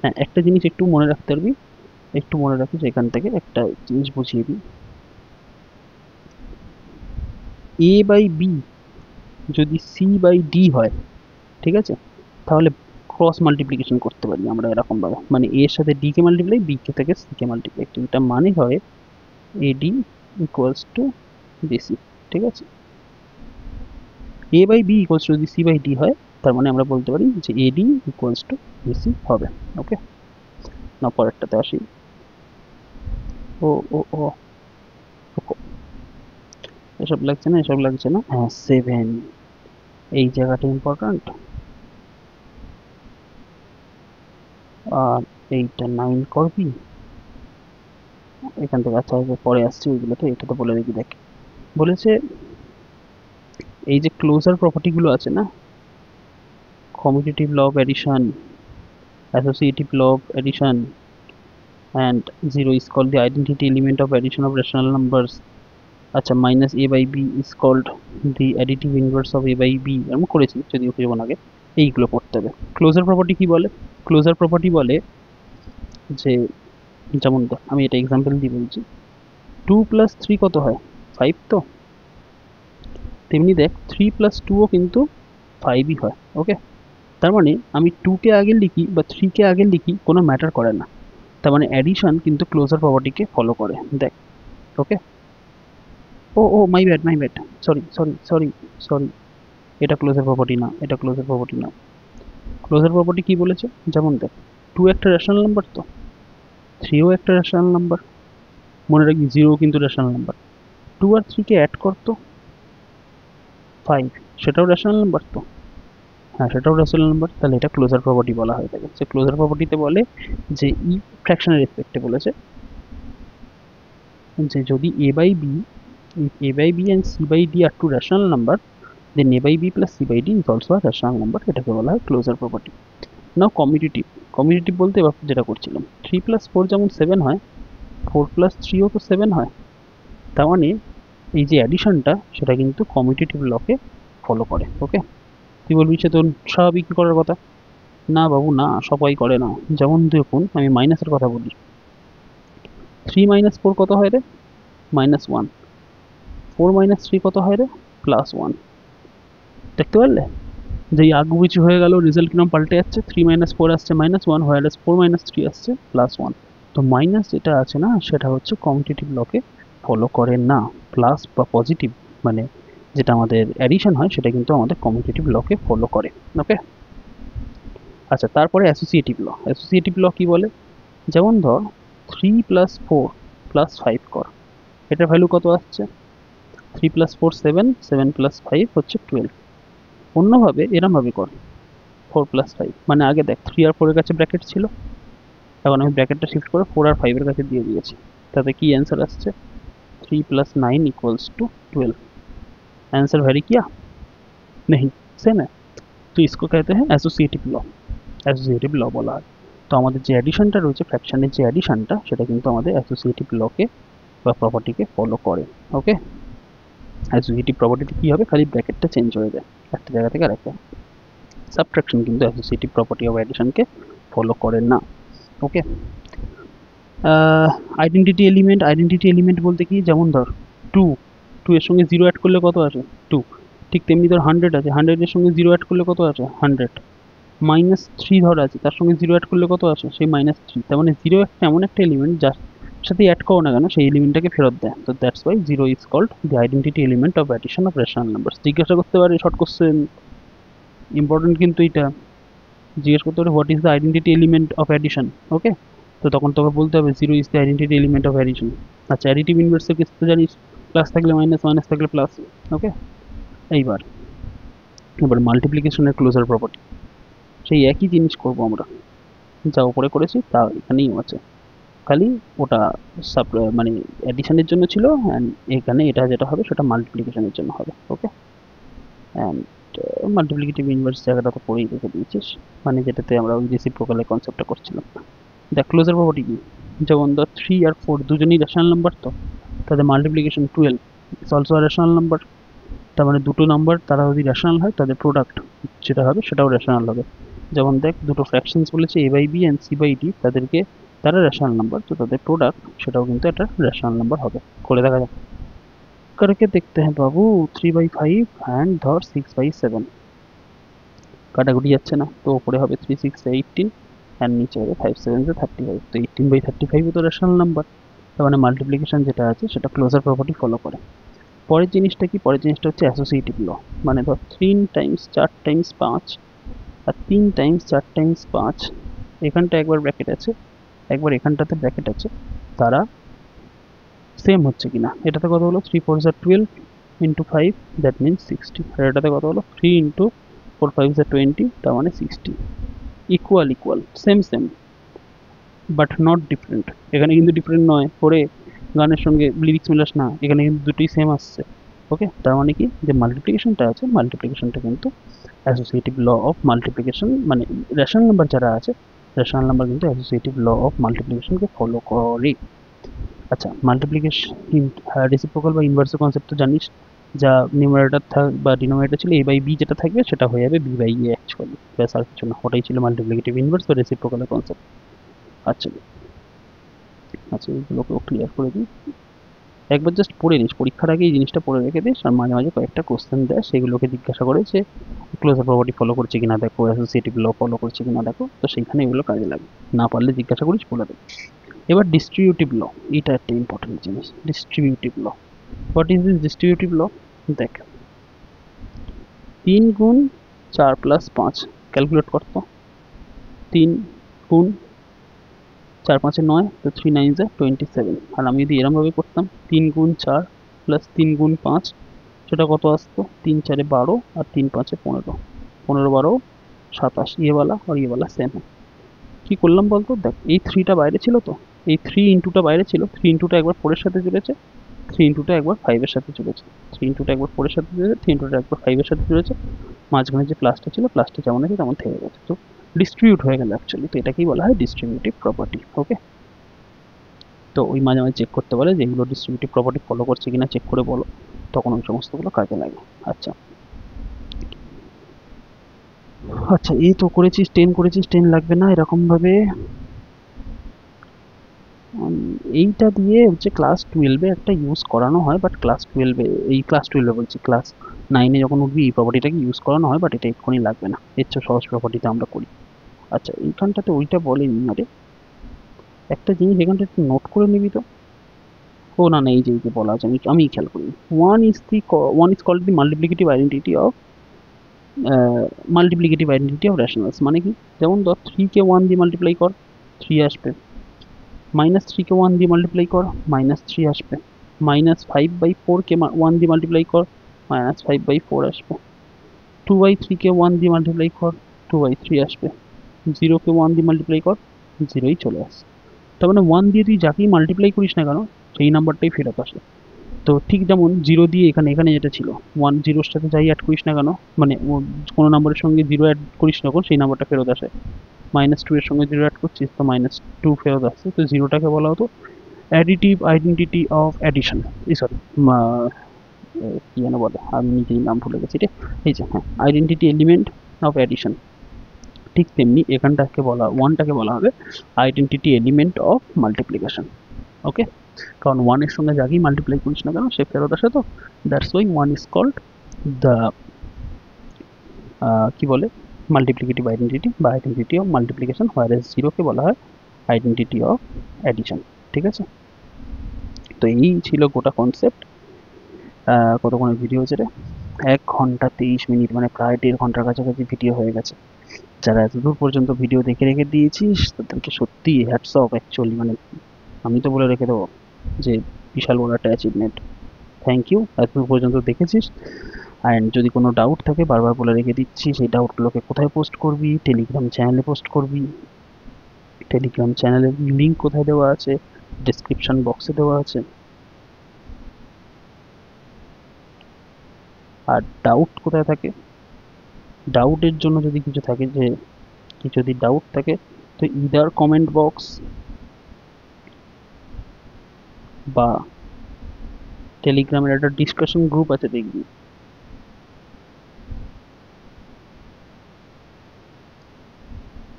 হ্যাঁ, একটা জিনিস একটু মনে রাখতে পারবি, একটু মনে রাখিস, এখান থেকে একটা জিনিস বুঝিয়ে দিই। a বাই বি যদি সি বাই ডি হয়, ঠিক আছে, তাহলে ক্রস মাল্টিপ্লিকেশন করতে পারি আমরা এরকমভাবে, মানে এ এর সাথে ডি কে মাল্টিপ্লাই, বি কে থেকে সি কে মাল্টিপ্লাই, এটা মানে হয় এডি ইকুয়ালস টু বিসি, ঠিক আছে। এ বাই বি ইকুয়ালস টু যদি সি বাই ডি হয়, তার মানে আমরা বলতে পারি যে এডি ইকুয়ালস টু বিসি হবে। ওকে, না পরেরটাতে আসি। ও ও ও এসব লাগছে না, এসব লাগছে না। হ্যাঁ 7, এই জায়গাটা ইম্পর্ট্যান্ট। আর এইটা 9 করবি এখান থেকে। আচ্ছা পরে আসছি ওইগুলোতে, এটা তো বলে দেখি। দেখ বলেছে এই যে ক্লোজার প্রপার্টিগুলো আছে না, commutative law of addition, associative law of addition, and 0 is called the identity element of addition of rational numbers. আচ্ছা minus a by b is called the additive inverse of a by b, আমি করেছি যদিও কিছুক্ষণ আগে। এইগুলো পড়তে হবে। Closure property কি বলে? ক্লোজার প্রপার্টি বলে যে, যেমন আমি এটা এক্সাম্পল দিয়ে বলছি, 2 প্লাস 3 কত হয়? 5 তো। তেমনি দেখ 3 প্লাস 2ও কিন্তু 5ই হয়। ওকে, তার মানে আমি 2 কে আগে লিখি বা 3 কে আগে লিখি কোনো ম্যাটার করে না, তার মানে অ্যাডিশন কিন্তু ক্লোজার প্রপার্টিকে ফলো করে। দেখ okay, oh oh my bad, sorry sorry sorry sorry, এটা ক্লোজার প্রপার্টি না, এটা ক্লোজার প্রপার্টি না। ক্লোজার প্রপার্টি কি বলেছে? যেমন দেখ 2 একটা রেশনাল নাম্বার তো, 3ও একটা রেশনাল নাম্বার, মনে রাখবি 0 কিন্তু রেশনাল নাম্বার। 2 আর 3 কে অ্যাড করতো 5, সেটাও রেশনাল নাম্বার তো। হ্যাঁ সেটাও রেশনাল নাম্বার, তাহলে এটা ক্লোজার প্রপার্টি বলা হয়ে থাকে। সে ক্লোজার প্রপার্টিতে বলে যে ই ফ্র্যাকশনের রেসপেক্টে বলেছে যে যদি a by b, if a by b and c by d are two rational number, then a by b plus c by d is also a rational number, এটাকে বলা হয় ক্লোজার প্রপার্টি। নাও commutative, commutative বলতে এবার যেটা করছিলাম 3 plus 4 যেমন 7 হয়, 4 plus 3ও তো 7 হয়, তার মানে এই যে অ্যাডিশনটা সেটা কিন্তু কমিউটেটিভ লকে ফলো করে। ওকে, তুই বলবি সে তো স্বাভাবিক করার কথা। না বাবু না, সবাই করে না। যেমন দেখুন আমি মাইনাসের কথা বলি, 3 মাইনাস 4 কত হয় রে? -1। 4 মাইনাস 3 কত হয় রে? +1। দেখতে পারলে যেই আগুপিছু হয়ে গেল রেজাল্ট কিরকম পাল্টে যাচ্ছে। 3 মাইনাস 4 আসছে -1, হোয়ারাস 4 মাইনাস 3 আসছে +1। তো মাইনাস যেটা আছে না সেটা হচ্ছে কমিউটেটিভ লকে ফলো করে না। প্লাস বা পজিটিভ মানে যেটা আমাদের অ্যাডিশন হয় সেটা কিন্তু আমাদের কমিউটেটিভ লকে ফলো করে। ওকে, আচ্ছা তারপরে অ্যাসোসিয়েটিভ ল। অ্যাসোসিয়েটিভ ল কি বলে? যেমন ধর 3 প্লাস 4 প্লাস 5 কর, এটার ভ্যালু কত আসছে? 3 প্লাস 4 7, 7 প্লাস 5 হচ্ছে 12। অন্যভাবে এরমভাবে কর 4 প্লাস 5, মানে আগে দেখ 3 আর 4 এর কাছে ব্র্যাকেট ছিল, এখন আমি ব্র্যাকেটটা শিফট করে 4 আর 5 এর কাছে দিয়ে দিয়েছি। তাতে কি অ্যান্সার আসছে? 3 plus 9 equals to 12। Answer very किया नहीं, सेम है। तो इसको कहते हैं অ্যাসোসিয়েটিভ ল। অ্যাসোসিয়েটিভ ল বলা হয়। তো আমাদের যে অ্যাডিশনটা রয়েছে, ফ্র্যাকশনের যে অ্যাডিশনটা, সেটা কিন্তু আমাদের অ্যাসোসিয়েটিভ লকে বা প্রপার্টিকে ফলো করে। ওকে, অ্যাসোসিয়েটিভ প্রপার্টিতে কী হবে? খালি ব্র্যাকেটটা চেঞ্জ হয়ে যায় একটা জায়গা থেকে আরেকটা। সাবট্রাকশন কিন্তু অ্যাসোসিয়েটিভ প্রপার্টি অফ অ্যাডিশনকে ফলো করে না। ওকে, আইডেন্টিটি এলিমেন্ট। আইডেন্টিটি এলিমেন্ট বলতে কি? যেমন ধর 2, 2 এর সঙ্গে 0 অ্যাড করলে কত আসে? 2। ঠিক তেমনি ধর 100 আছে, 100 এর সঙ্গে 0 অ্যাড করলে কত আসে? 100। -3 ধর আছে, তার সঙ্গে 0 অ্যাড করলে কত আসে? সেই -3। তার মানে 0 একটা এমন একটা এলিমেন্ট যার সাথে অ্যাড করো না কেন সেই এলিমেন্টটাকে ফেরত দেয়। তো that's why 0 is called the identity element of addition of rational numbers. জিজ্ঞাসা করতে পারে শর্ট কোশ্চেন, ইম্পর্টেন্ট কিন্তু এটা। জিজ্ঞেস করতে পারে what is the identity element of addition. Okay, তো তখন তোকে বলতে হবে 0 is the identity element of addition. আচ্ছা অ্যাডিটিভ ইনভার্সের কেস তো জানিস, প্লাস থাকলে মাইনাস, মাইনাস থাকলে প্লাস। ওকে, এইবার মাল্টিপ্লিকেশনের ক্লোজার প্রপার্টি, সেই একই জিনিস করব আমরা যা উপরে করেছি তা এখানেই আছে, খালি ওটা সাব মানে অ্যাডিশনের জন্য ছিল, অ্যান্ড এখানে এটা যেটা হবে সেটা মাল্টিপ্লিকেশনের জন্য হবে। ওকে, অ্যান্ড মাল্টিপ্লিকেটিভ ইনভার্স জায়গাটা তো পড়েই রেখে দিয়েছিস, মানে যেটাতে আমরা ওই রেসিপ্রোকালের কনসেপ্টটা করছিলাম। দেখ ক্লোজার প্রপার্টি কি? যেমন ধর 3 আর 4 দুজনেই রেশনাল নাম্বার, তো তাদের multiplication 12 it's also rational number. তার মানে দুটো নাম্বার তারা যদি রেশনাল হয় তাদের প্রোডাক্ট যেটা হবে সেটাও রেশনাল হবে। যেমন দেখ দুটো ফ্র্যাকশনস বলেছে A by B and C by D, তাদেরকে তারা রেশনাল নাম্বার, তো তাদের প্রোডাক্ট সেটাও কিন্তু একটা রেশনাল নাম্বার হবে। করে দেখা যাক। करके देखते हैं बाबू 3/5 एंड धर 6/7 কাটাকুটি যাচ্ছে না তো উপরে হবে 3 6 18 আর নিচে হবে 5 7 35 তো 18/35 তো রেশনাল নাম্বার তার মানে মাল্টিপ্লিকেশন যেটা আছে সেটা ক্লোজার প্রপার্টি ফলো করে পরের জিনিসটা কি পরের জিনিসটা হচ্ছে অ্যাসোসিয়েটিভ ল মানে ধর 3 টাইমস 4 টাইমস 5 আর 3 টাইমস 4 টাইমস 5 এখানটা একবার ব্র্যাকেট আছে একবার এখানটাতে ব্র্যাকেট আছে তারা সেম হচ্ছে কিনা এটাতে কত হলো 3 4 12 ইন্টু 5 দ্যাট মিনস 60 আর এটাতে কত হলো 3 ইন্টু 4 5 20 তার মানে 60 equal equal same same but not different এখানে কিন্তু ডিফারেন্ট নয় করে গানের সঙ্গে লিরিক্স মিলাস না এখানে কিন্তু দুটোই সেম আসছে ওকে তার মানে কি যে মাল্টিপ্লিকেশনটা আছে মাল্টিপ্লিকেশনটা কিন্তু অ্যাসোসিয়েটিভ ল অফ মাল্টিপ্লিকেশন মানে রেশনাল নাম্বার যারা আছে রেশনাল নাম্বার কিন্তু অ্যাসোসিয়েটিভ ল অফ মাল্টিপ্লিকেশনকে ফলো করে আচ্ছা মাল্টিপ্লিকেশন রেসিপ্রোকাল বা ইনভার্সের কনসেপ্ট তো জানিস যা নিউমারেটর বা ডিনোমিনেটর ছিল a বাই b যেটা থাকবে সেটা হয়ে যাবে b বাই a অ্যাকচুয়ালি ব্যাস আর কিছু না ওটাই ছিল মাল্টিপ্লিকেটিভ ইনভার্স বা রেসিপ্রোকালের কনসেপ্ট আচ্ছা আচ্ছা এইগুলোকেও ক্লিয়ার করে দিই একবার জাস্ট পড়ে নিস পরীক্ষার আগে এই জিনিসটা পড়ে রেখে দিস আর মাঝে মাঝে কয়েকটা কোশ্চেন দেয় সেগুলোকে জিজ্ঞাসা করে যে ক্লোজার প্রপার্টি ফলো করছে কিনা দেখো অ্যাসোসিয়েটিভ ল ফলো করছে কিনা দেখো তো সেইখানে এগুলো কাজে লাগে না পারলে জিজ্ঞাসা করিস বলে দেবে এবার ডিস্ট্রিবিউটিভ ল এটা একটা ইম্পর্টেন্ট জিনিস distributive law what is this distributive law দেখ 3 গুণ 4 প্লাস 5 ক্যালকুলেট করতো 3 গুণ 4 5 9 তো 3 9 27 আর আমি যদি এরমভাবে করতাম 3 গুণ 4 প্লাস 3 গুণ 5 সেটা কত আসতো 3 4 12 আর 3 5 15 15 12 27 ये वाला और ये वाला सेम है কি করলাম বলতো দেখ এই 3টা বাইরে ছিল তো এই 3 ইনটুটা বাইরে ছিল 3 ইনটুটা একবার 4 এর সাথে জুড়েছে 3 ইনটুটা একবার 5 এর সাথে জুড়েছে 3 ইনটুটা একবার 4 এর সাথে জুড়েছে 3 ইনটুটা একবার 5 এর সাথে জুড়েছে মাঝখানে যে প্লাসটা ছিল প্লাসটা যেমন আছে তেমন থেকে গেছে তো ডিস্ট্রিবিউট হয়ে গেল অ্যাকচুয়ালি তো এটাকেই বলা হয় ডিস্ট্রিবিউটিভ প্রপার্টি ওকে তো ওই মাঝে মাঝে চেক করতে পারে যে এগুলো ডিস্ট্রিবিউটিভ প্রপার্টি ফলো করছে কিনা চেক করে বলো তখন ওই সমস্তগুলো কাজে লাগে আচ্ছা আচ্ছা এই তো করেছিস 10 করেছিস 10 লাগবে না এরকমভাবে এইটা দিয়ে হচ্ছে ক্লাস 12 এ একটা ইউজ করানো হয় বাট ক্লাস 12 এ এই ক্লাস 12 এ বলছি ক্লাস 9 এ যখন উঠবি এই প্রপার্টিটাকে ইউজ করানো হয় বাট এটা এক্ষুনি লাগবে না এর চেয়ে সহজ প্রপার্টিতে আমরা করি আচ্ছা এইখানটাতে ওইটা বলেনি আরে একটা জিনিস এখানটা একটু নোট করে নিবি তো ও না না এই যে বলা আছে আমি খেয়াল করি one is called the multiplicative identity of multiplicative identity of rationals মানে কি যেমন ধর 3 কে 1 দিয়ে মাল্টিপ্লাই কর 3 আসবে -3 কে 1 দিয়ে মাল্টিপ্লাই কর -3 আসবে -5/4 কে 1 দিয়ে মাল্টিপ্লাই কর -5/4 আসবে 2/3 কে 1 দিয়ে মাল্টিপ্লাই কর 2/3 আসবে 0 কে 1 দিয়ে মাল্টিপ্লাই কর 0ই চলে আসে তার মানে 1 দিয়ে তুই যাকেই মাল্টিপ্লাই করিস না কেন সেই নাম্বারটাই ফেরত আসে তো ঠিক যেমন 0 দিয়ে এখানে যেটা ছিল 1 0 এর সাথে যাই অ্যাড করিস না কেন মানে কোনো নাম্বারের সঙ্গে 0 অ্যাড করিস না সেই নাম্বারটা ফেরত আসে -2 এর সঙ্গে 0 অ্যাড করছিস তো -2 ফেরত আসছে তো 0টাকে বলা হতো additive identity of addition sorry কি যেন বলে আমি নিজেই নাম ভুলে গেছি রে এই যে হ্যাঁ আইডেন্টিটি এলিমেন্ট অফ অ্যাডিশন ঠিক তেমনি এখানটাকে ওয়ানটাকে বলা হবে আইডেন্টিটি এলিমেন্ট অফ মাল্টিপ্লিকেশন ওকে কারণ 1 এর সঙ্গে যাকেই মাল্টিপ্লাই করিস না কেন সে ফেরত আসে তো that's why 1 is called the কি বলে মাল্টিপ্লিকেটিভ আইডেন্টিটি বা আইডেন্টিটি অফ মাল্টিপ্লিকেশন হোয়ারএস 0 কে বলা হয় আইডেন্টিটি অফ অ্যাডিশন ঠিক আছে তো এই ছিল গোটা কনসেপ্ট কতক্ষণের ভিডিও হচ্ছে রে 1 ঘন্টা 23 মিনিট মানে প্রায় 1.5 ঘন্টার কাছাকাছি ভিডিও হয়ে গেছে যারা এতদূর পর্যন্ত ভিডিও দেখে রেখে দিয়েছিস তাদেরকে সত্যি হ্যাটস অফ অ্যাকচুয়ালি মানে আমি তো বলে রেখে দেবো যে বিশাল বড় একটা অ্যাচিভমেন্ট থ্যাংক ইউ এতদূর পর্যন্ত দেখেছিস অ্যান্ড যদি কোনো ডাউট থাকে বারবার বলে রেখে দিচ্ছি সেই ডাউটগুলোকে কোথায় পোস্ট করবি টেলিগ্রাম চ্যানেলে পোস্ট করবি টেলিগ্রাম চ্যানেলের লিঙ্ক কোথায় দেওয়া আছে ডেসক্রিপশন বক্সে দেওয়া আছে আর ডাউট কোথায় থাকে ডাউটের জন্য যদি কিছু থাকে যে কিছু যদি ডাউট থাকে তো ইদার কমেন্ট বক্স বা টেলিগ্রামের একটা ডিসকাশন গ্রুপ আছে দেখবি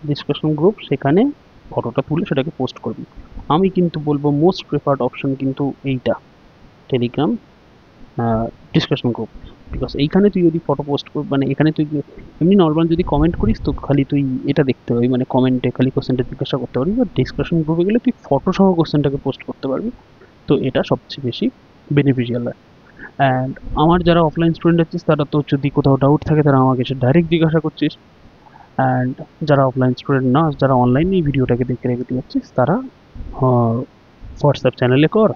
ডিসকাশন গ্রুপ সেখানে ফটোটা তুলে সেটাকে পোস্ট করবি আমি কিন্তু বলবো মোস্ট প্রেফার্ড অপশন কিন্তু এইটা টেলিগ্রাম ডিসকাশন গ্রুপ। বিকজ এইখানে তুই যদি ফটো পোস্ট মানে এখানে তুই এমনি নর্মাল যদি কমেন্ট করিস তো খালি তুই এটা দেখতে পাবি, মানে কমেন্টে খালি কোশ্চেনটা জিজ্ঞাসা করতে পারবি, বা ডিসকাশন গ্রুপে গেলে তুই ফটো সহ কোশ্চেনটাকে পোস্ট করতে পারবি। তো এটা সবচেয়ে বেশি বেনিফিশিয়াল হয়। অ্যান্ড আমার যারা অফলাইন স্টুডেন্ট আছিস তারা তো যদি কোথাও ডাউট থাকে তারা আমাকে এসে ডাইরেক্ট জিজ্ঞাসা করছিস। অ্যান্ড যারা অফলাইন স্টুডেন্ট না, যারা অনলাইনে এই ভিডিওটাকে দেখে রেখে দিচ্ছিস, তারা হোয়াটসঅ্যাপ চ্যানেলে কর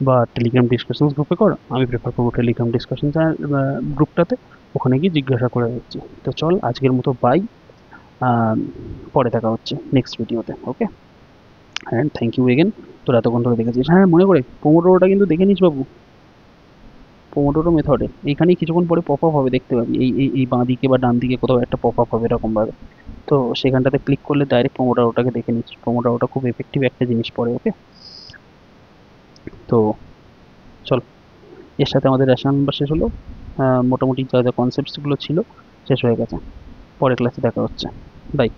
বা টেলিগ্রাম ডিসকাশন গ্রুপে কর। আমি প্রেফার করবো টেলিগ্রাম ডিসকাশন গ্রুপটাতে, ওখানে গিয়ে জিজ্ঞাসা করে দিচ্ছি। তো চল আজকের মতো বাই, পরে দেখা হচ্ছে নেক্সট ভিডিওতে। ওকে, অ্যান্ড থ্যাংক ইউ এগেন, তোর এতক্ষণ ধরে দেখেছিস। হ্যাঁ, মনে করে পোমোডোরোটা কিন্তু দেখে নিস বাবু, পোমোডোরো মেথডে এইখানেই কিছুক্ষণ পরে পপ আপ হবে, দেখতে পাবি এই এই এই বাঁ দিকে বা ডান দিকে কোথাও একটা পপ আপ হবে এরকমভাবে। তো সেখানটাতে ক্লিক করলে ডাইরেক্ট পোমোডোরোটাকে দেখে নিস। পোমোডোরোটা খুব এফেক্টিভ একটা জিনিস পড়ে। ওকে, তো চল, এর সাথে আমাদের রেশনাল নাম্বার শেষ হলো। মোটামুটি যা যা কনসেপ্টসগুলো ছিল শেষ হয়ে গেছে। পরের ক্লাসে দেখা হচ্ছে। বাই।